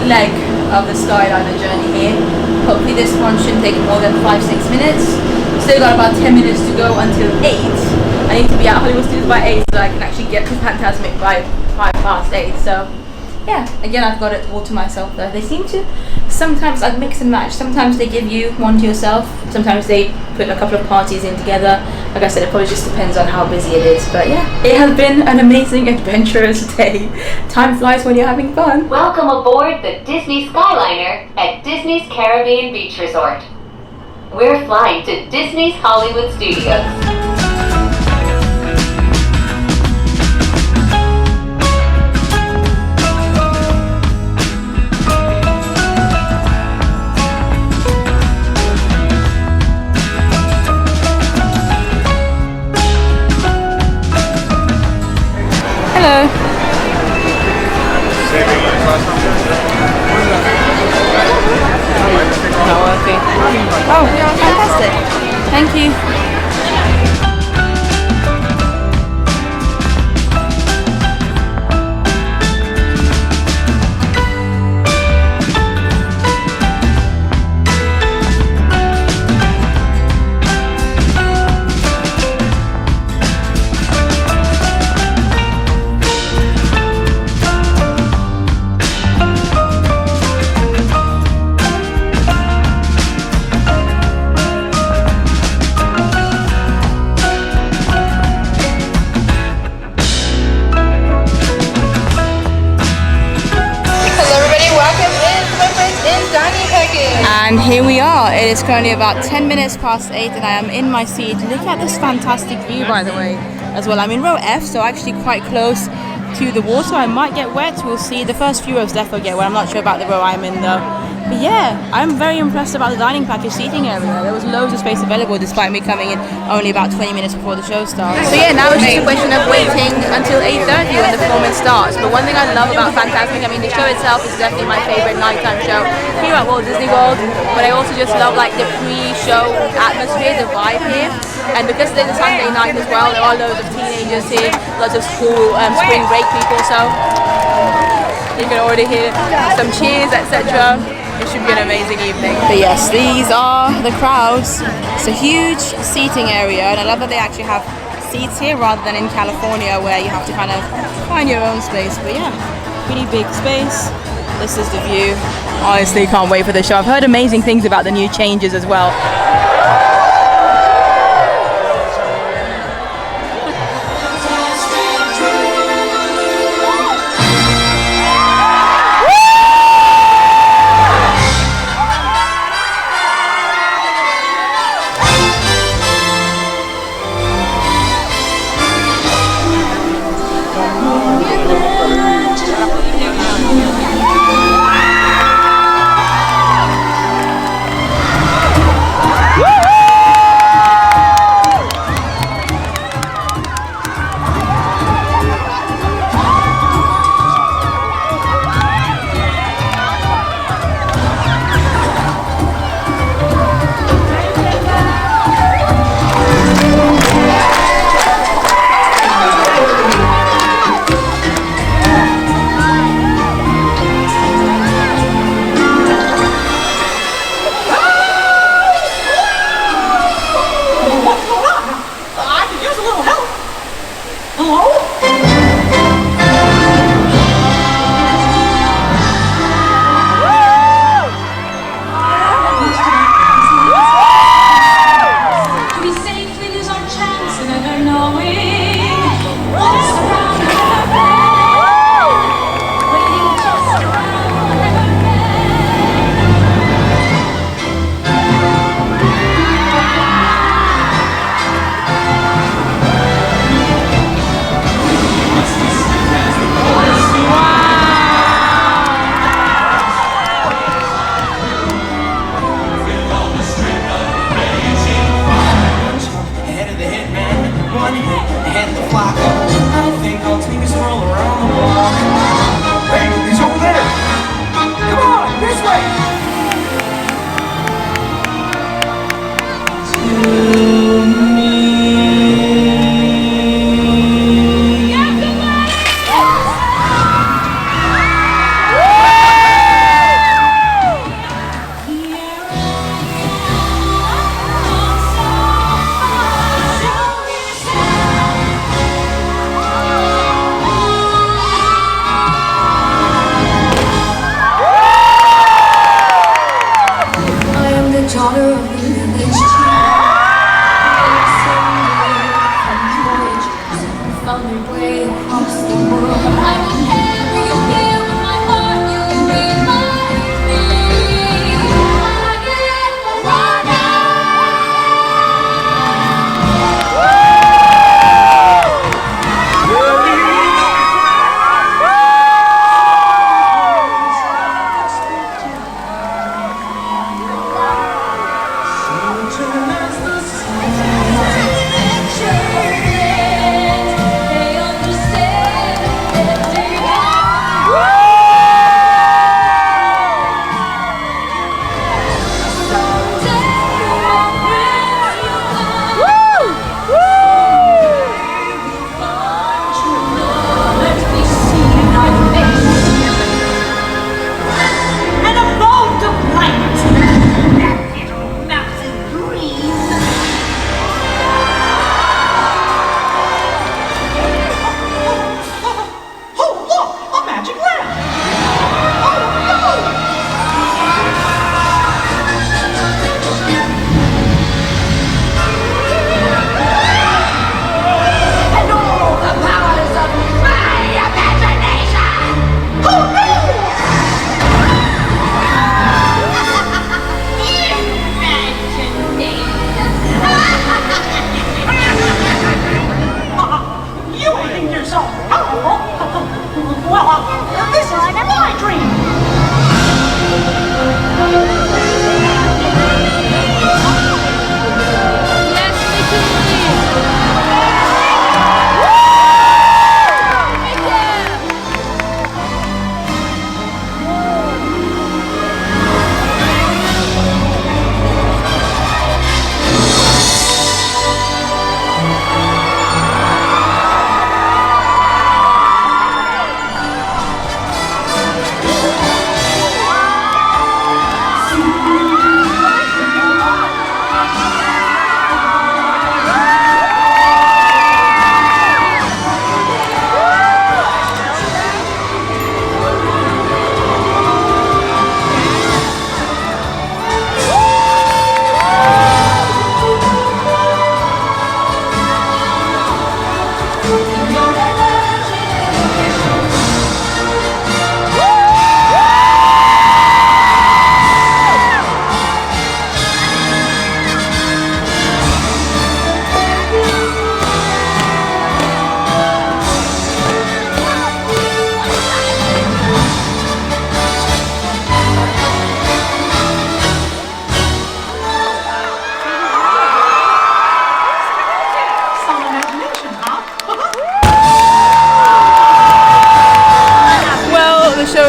leg of the Skyliner journey here. Hopefully this one shouldn't take more than 5-6 minutes. Still got about 10 minutes to go until 8. I need to be at Hollywood Studios by 8 so I can actually get to Fantasmic by 8. So yeah, again, I've got it all to myself though. They seem to sometimes like mix and match. Sometimes they give you one to yourself. Sometimes they put a couple of parties in together. Like I said, it probably just depends on how busy it is. But yeah, it has been an amazing, adventurous day. Time flies when you're having fun. Welcome aboard the Disney Skyliner at Disney's Caribbean Beach Resort. We're flying to Disney's Hollywood Studios. Hello. Oh, fantastic. Thank you. And here we are. It is currently about 10 minutes past 8 and I am in my seat. Look at this fantastic view, by the way, as well. I'm in row F, so actually quite close to the water. I might get wet, we'll see. The first few rows definitely get wet. I'm not sure about the row I'm in though. But yeah, I'm very impressed about the dining package seating area. There was loads of space available despite me coming in only about 20 minutes before the show starts. So yeah, now it's just a question of waiting until 8:30 when the performance starts. But one thing I love about Fantasmic, I mean the show itself is definitely my favorite nighttime show here at Walt Disney World, but I also just love like the pre-show atmosphere, the vibe here. And because it's a Sunday night as well, there are loads of teenagers here, lots of school spring break people, so you can already hear some cheers, etc. It should be an amazing evening. But yes, these are the crowds. It's a huge seating area, and I love that they actually have seats here rather than in California where you have to kind of find your own space. But yeah, pretty big space. This is the view. Honestly, can't wait for the show. I've heard amazing things about the new changes as well.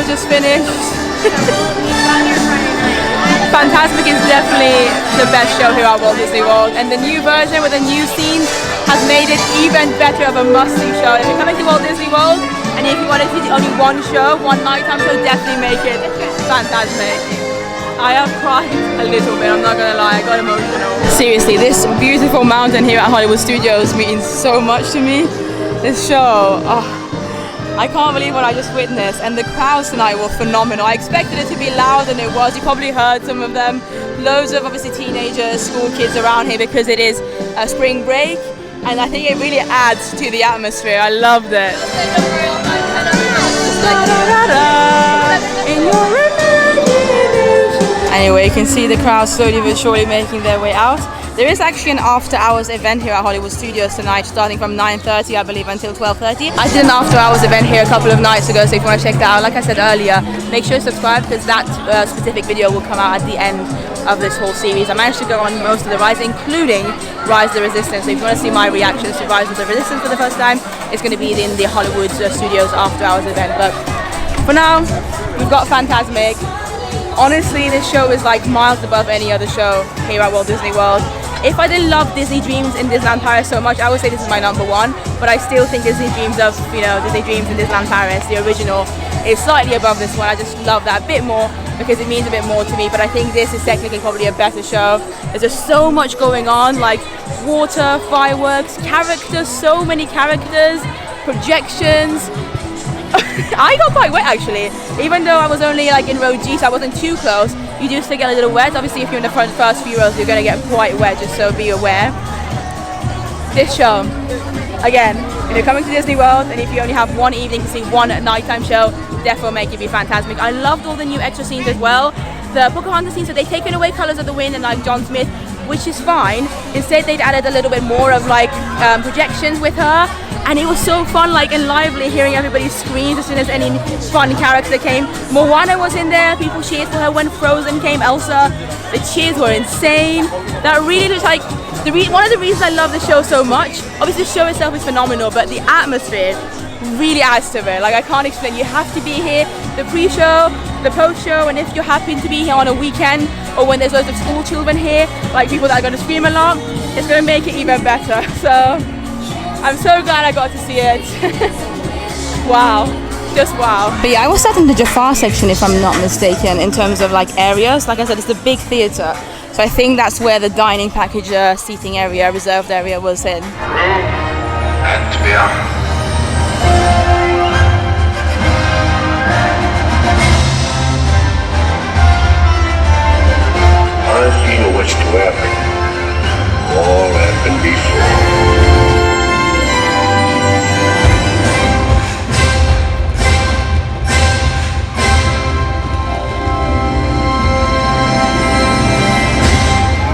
just finished. Fantasmic is definitely the best show here at Walt Disney World, and the new version with the new scenes has made it even better of a must-see show. If you're coming to Walt Disney World and if you wanted to see only one show, one nighttime show, definitely make it Fantasmic. I have cried a little bit, I'm not gonna lie, I got emotional. Seriously, this beautiful mountain here at Hollywood Studios means so much to me. This show, I can't believe what I just witnessed, and the crowds tonight were phenomenal. I expected it to be loud, and it was. You probably heard some of them. Loads of obviously teenagers, school kids around here because it is a spring break, and I think it really adds to the atmosphere. I loved it. Anyway, you can see the crowd slowly but surely making their way out. There is actually an after-hours event here at Hollywood Studios tonight, starting from 9:30, I believe, until 12:30. I did an after-hours event here a couple of nights ago, so if you want to check that out, like I said earlier, make sure to subscribe because that specific video will come out at the end of this whole series. I managed to go on most of the rides, including Rise of the Resistance. So if you want to see my reactions to Rise of the Resistance for the first time, it's going to be in the Hollywood Studios after-hours event. But for now, we've got Fantasmic. Honestly, this show is like miles above any other show here at Walt Disney World. If I didn't love Disney Dreams in Disneyland Paris so much, I would say this is my number one, but I still think Disney Dreams of, Disney Dreams in Disneyland Paris, the original, is slightly above this one. I just love that a bit more because it means a bit more to me, but I think this is technically probably a better show. There's just so much going on, like water, fireworks, characters, so many characters, projections. I got quite wet actually, even though I was only like in row G, so I wasn't too close. You do still get a little wet. Obviously, if you're in the first few rows, you're going to get quite wet, just so be aware. This show, again, if you're coming to Disney World and if you only have one evening to see one nighttime show, definitely make it be Fantasmic. I loved all the new extra scenes as well. The Pocahontas scenes, so they've taken away Colors of the Wind and like John Smith, which is fine. Instead, they'd added a little bit more of like projections with her. And it was so fun, like, and lively hearing everybody's screams as soon as any fun character came. Moana was in there, people cheered for her when Frozen came, Elsa. The cheers were insane. That really was like, one of the reasons I love the show so much, obviously the show itself is phenomenal, but the atmosphere really adds to it. Like, I can't explain, you have to be here, the pre-show, the post-show, and if you happen to be here on a weekend, or when there's loads of school children here, like people that are gonna scream along, it's gonna make it even better, so. I'm so glad I got to see it. Wow, just wow. But yeah, I was sat in the Jafar section if I'm not mistaken in terms of like areas. Like I said, it's the big theatre. So I think that's where the dining package seating area, reserved area was in. I've seen what's to happen. All happened before.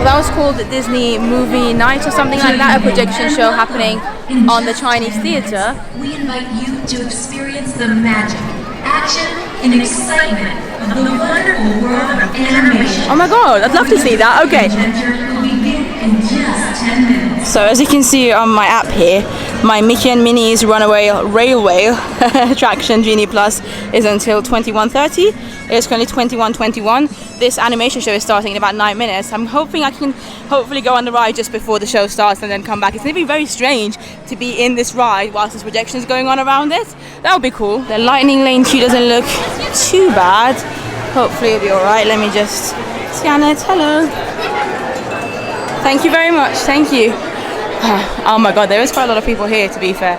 That was called Disney Movie Night or something like that, a projection show happening on the Chinese theatre. We invite you to experience the magic, action, and excitement of the wonderful world of animation. Oh my god, I'd love to see that. Okay. In just 10 minutes. So as you can see on my app here, my Mickey and Minnie's Runaway Railway attraction Genie Plus is until 21:30. It's currently 21:21. This animation show is starting in about 9 minutes. I'm hoping I can hopefully go on the ride just before the show starts and then come back. It's going to be very strange to be in this ride whilst this projection is going on around it. That would be cool. The lightning lane queue doesn't look too bad. Hopefully it'll be alright. Let me just scan it. Hello. Thank you very much. Thank you. Oh my god, there is quite a lot of people here to be fair.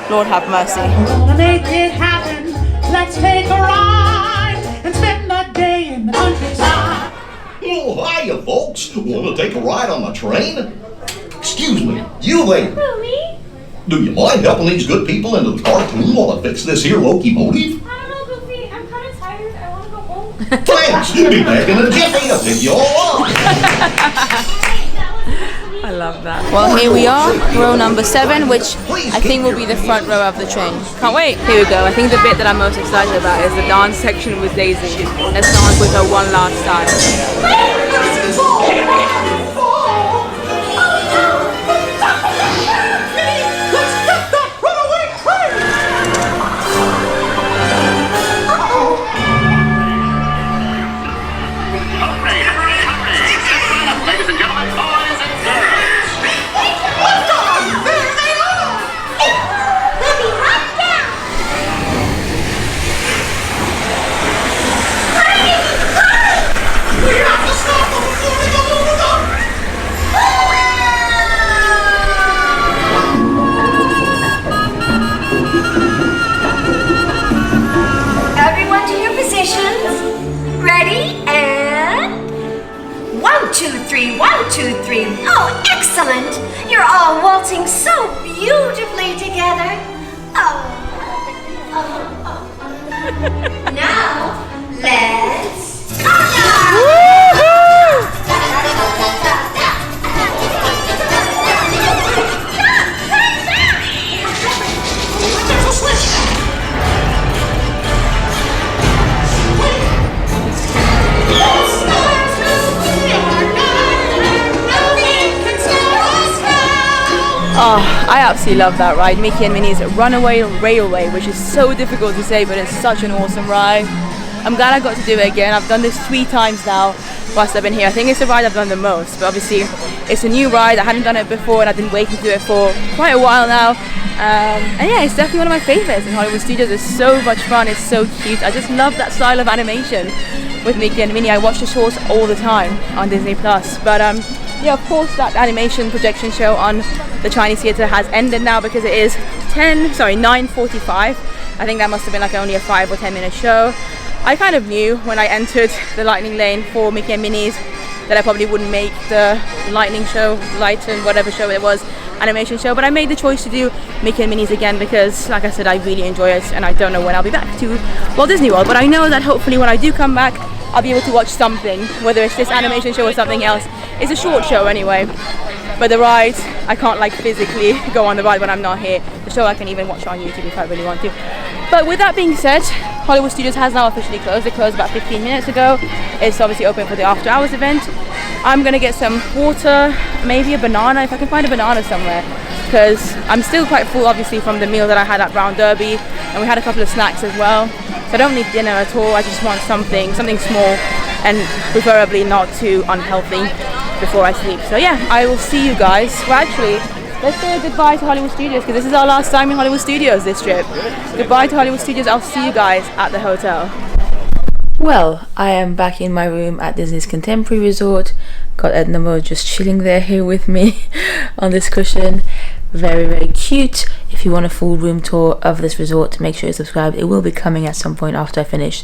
Lord have mercy. Wanna make it happen. Let's take a ride and spend the day in the countryside. Oh, hiya, folks. Want to take a ride on the train? Excuse me, you lady. Louie? Do you mind helping these good people into the cartoon while I fix this here locomotive? I don't know, Goofy. I'm kind of tired. I want to go home. Thanks. Be back in a jiffy. I'll pick you all up. I love that. Well, here we are, row number 7, which I think will be the front row of the train. Can't wait. Here we go. I think the bit that I'm most excited about is the dance section with Daisy. Let's dance with her one last time. Oh, waltzing so beautifully together. Now, let's Oh, I absolutely love that ride. Mickey and Minnie's Runaway Railway, which is so difficult to say, but it's such an awesome ride. I'm glad I got to do it again. I've done this 3 times now whilst I've been here. I think it's the ride I've done the most, but obviously it's a new ride. I hadn't done it before and I've been waiting to do it for quite a while now. And yeah, it's definitely one of my favorites in Hollywood Studios. It's so much fun, it's so cute. I just love that style of animation with Mickey and Minnie. I watch the shorts all the time on Disney Plus. But yeah, of course that animation projection show on the Chinese theatre has ended now because it is 9:45. I think that must have been like only a 5 or 10 minute show. I kind of knew when I entered the lightning lane for Mickey and Minnie's that I probably wouldn't make the lightning show, Lighten, whatever show it was, animation show, but I made the choice to do Mickey and Minnie's again because, like I said, I really enjoy it and I don't know when I'll be back to Walt Disney World, but I know that hopefully when I do come back I'll be able to watch something, whether it's this animation show or something else. It's a short show anyway, but the ride, I can't like physically go on the ride when I'm not here. The show I can even watch on YouTube if I really want to. But with that being said, Hollywood Studios has now officially closed. It closed about 15 minutes ago. It's obviously open for the after hours event. I'm gonna get some water, maybe a banana, if I can find a banana somewhere, because I'm still quite full obviously from the meal that I had at Brown Derby, and we had a couple of snacks as well. So I don't need dinner at all. I just want something small and preferably not too unhealthy before I sleep. So yeah, I will see you guys. Well, actually, let's say a goodbye to Hollywood Studios because this is our last time in Hollywood Studios this trip. Goodbye to Hollywood Studios. I'll see you guys at the hotel. Well, I am back in my room at Disney's Contemporary Resort. Got Edna Mo just chilling there here with me on this cushion. Very, very cute. If you want a full room tour of this resort, make sure you're subscribed. It will be coming at some point after I finish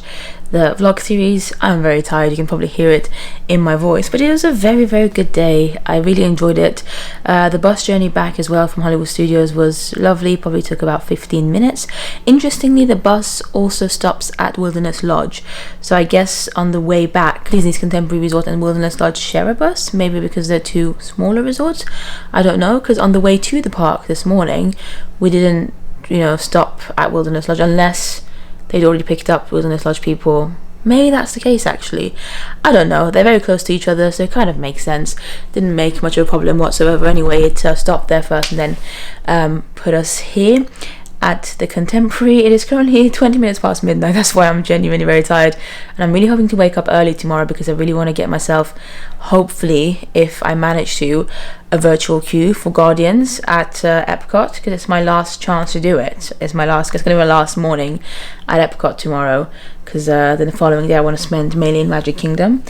the vlog series. I'm very tired, you can probably hear it in my voice, but it was a very, very good day. I really enjoyed it. The bus journey back as well from Hollywood Studios was lovely, probably took about 15 minutes. Interestingly, the bus also stops at Wilderness Lodge, so I guess on the way back Disney's Contemporary Resort and Wilderness Lodge share a bus, maybe because they're two smaller resorts. I don't know, because on the way to the park this morning we didn't, stop at Wilderness Lodge unless they'd already picked up Wilderness Lodge people. Maybe that's the case actually. I don't know. They're very close to each other, so it kind of makes sense. Didn't make much of a problem whatsoever anyway. It stopped there first and then put us here at the Contemporary. It is currently 20 minutes past midnight. That's why I'm genuinely very tired, and I'm really hoping to wake up early tomorrow because I really want to get myself, hopefully if I manage to, a virtual queue for Guardians at Epcot, because it's my last chance to do it. It's going to be my last morning at Epcot tomorrow, because then the following day I want to spend mainly in Magic Kingdom.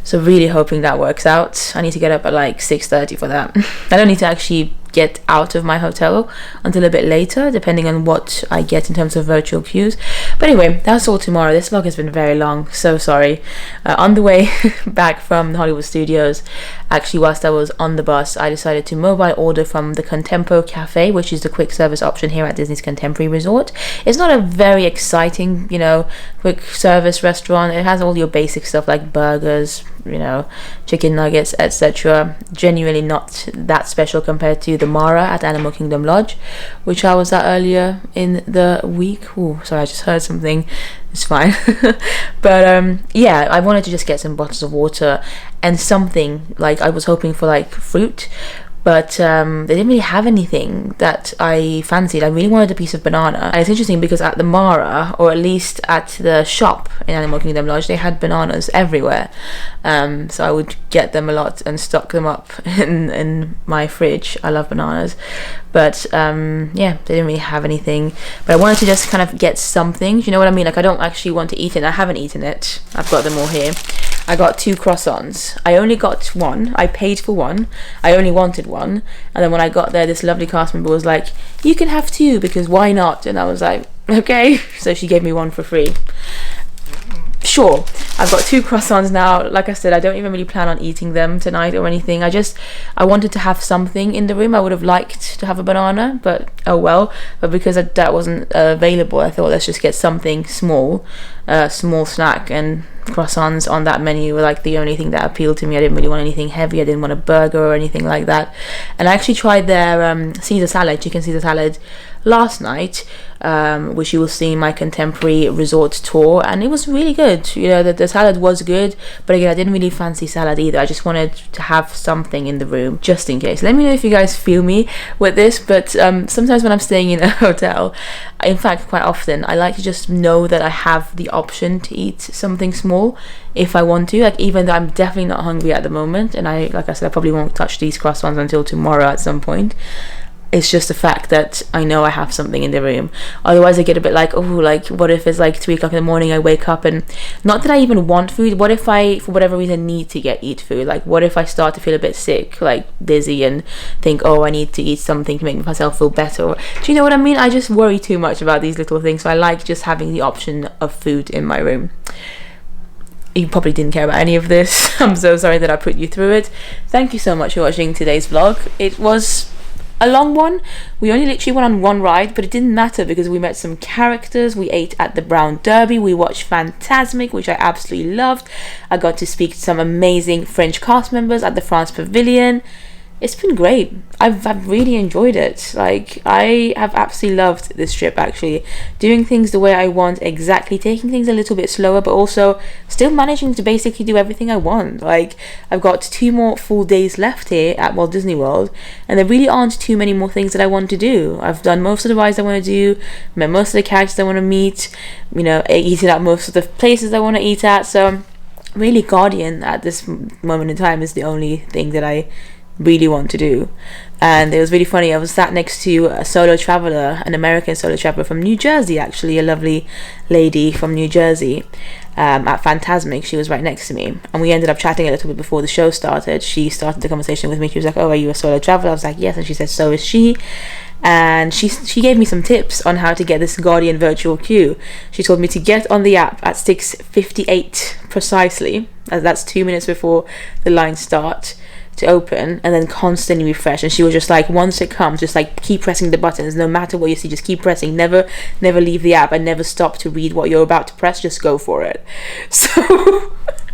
So really hoping that works out. I need to get up at like 6:30 for that. I don't need to actually get out of my hotel until a bit later, depending on what I get in terms of virtual queues. But anyway, that's all tomorrow. This vlog has been very long, so sorry. On the way back from the Hollywood Studios, actually whilst I was on the bus, I decided to mobile order from the Contempo Cafe, which is the quick service option here at Disney's Contemporary Resort. It's not a very exciting, quick service restaurant. It has all your basic stuff like burgers, chicken nuggets, etc. Genuinely not that special compared to the Mara at Animal Kingdom Lodge, which I was at earlier in the week. Oh, sorry, I just heard something. It's fine. But yeah, I wanted to just get some bottles of water and something, like I was hoping for like fruit, but they didn't really have anything that I fancied. I really wanted a piece of banana, and it's interesting because at the Mara, or at least at the shop in Animal Kingdom Lodge, they had bananas everywhere, so I would get them a lot and stock them up in my fridge. I love bananas, but yeah, they didn't really have anything. But I wanted to just kind of get something, you know what I mean? Like I don't actually want to eat it. I haven't eaten it. I've got them all here. I got 2 croissants. I only got one. I paid for one. I only wanted one. And then when I got there, this lovely cast member was like, you can have 2 because why not? And I was like, okay. So she gave me one for free. Sure. I've got 2 croissants now. Like I said, I don't even really plan on eating them tonight or anything. I wanted to have something in the room. I would have liked to have a banana, but oh well. But because that wasn't available, I thought let's just get something small snack, and croissants on that menu were like the only thing that appealed to me. I didn't really want anything heavy. I didn't want a burger or anything like that. And I actually tried their Caesar salad, chicken Caesar salad, last night, which you will see in my contemporary resort tour, and it was really good. You know, the salad was good, but again, I didn't really fancy salad either. I just wanted to have something in the room just in case. Let me know if you guys feel me with this, but sometimes when I'm staying in a hotel, in fact quite often, I like to just know that I have the option to eat something small if I want to, like even though I'm definitely not hungry at the moment, and like I said, I probably won't touch these croissants until tomorrow at some point. It's just the fact that I know I have something in the room. Otherwise I get a bit like, oh, like what if it's like 3 o'clock in the morning, I wake up and not that I even want food, what if I for whatever reason need to eat food? Like what if I start to feel a bit sick, like dizzy, and think, oh, I need to eat something to make myself feel better? Do you know what I mean? I just worry too much about these little things, so I like just having the option of food in my room. You probably didn't care about any of this. I'm so sorry that I put you through it. Thank you so much for watching today's vlog. It was a long one. We only literally went on 1 ride, but it didn't matter because we met some characters. We ate at the Brown Derby. We watched Fantasmic, which I absolutely loved. I got to speak to some amazing French cast members at the France Pavilion. It's been great. I've really enjoyed it. Like, I have absolutely loved this trip, actually. Doing things the way I want, exactly. Taking things a little bit slower, but also still managing to basically do everything I want. Like, I've got 2 more full days left here at Walt Disney World, and there really aren't too many more things that I want to do. I've done most of the rides I want to do, met most of the characters I want to meet, you know, eaten at most of the places I want to eat at. So, really, Guardian at this moment in time is the only thing that I really want to do. And it was really funny, I was sat next to a solo traveler, an American solo traveler from New Jersey, actually, a lovely lady from New Jersey, at Fantasmic. She was right next to me, and we ended up chatting a little bit before the show started. She started the conversation with me. She was like, oh, are you a solo traveler? I was like, yes. And she said, so is she. And she gave me some tips on how to get this Guardian virtual queue. She told me to get on the app at 6:58 precisely, as that's 2 minutes before the line starts to open, and then constantly refresh. And she was just like, once it comes, just like keep pressing the buttons, no matter what you see, just keep pressing, never leave the app, and never stop to read what you're about to press, just go for it.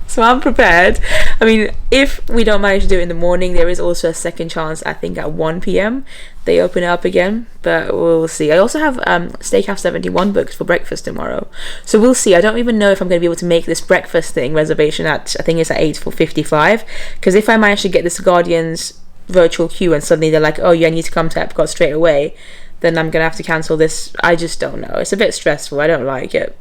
So I'm prepared. I mean, if we don't manage to do it in the morning, there is also a second chance, I think at 1 p.m. they open it up again, but we'll see. I also have Steakhouse 71 booked for breakfast tomorrow, so we'll see. I don't even know if I'm going to be able to make this breakfast thing reservation at, I think it's at 8:55, because if I manage to get this Guardians virtual queue and suddenly they're like, oh, you need to come to Epcot straight away, then I'm going to have to cancel this. I just don't know. It's a bit stressful. I don't like it.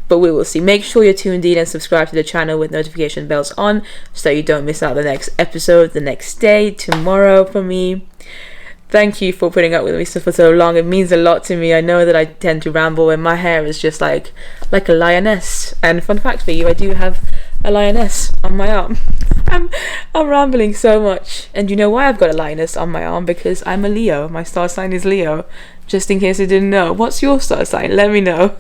But we will see. Make sure you're tuned in and subscribe to the channel with notification bells on so you don't miss out the next episode the next day, tomorrow, for me. Thank you for putting up with me for so long. It means a lot to me. I know that I tend to ramble and my hair is just like a lioness. And fun fact for you, I do have a lioness on my arm. I'm rambling so much. And you know why I've got a lioness on my arm? Because I'm a Leo. My star sign is Leo. Just in case you didn't know. What's your star sign? Let me know.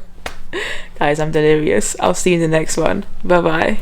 Guys, I'm delirious. I'll see you in the next one. Bye bye.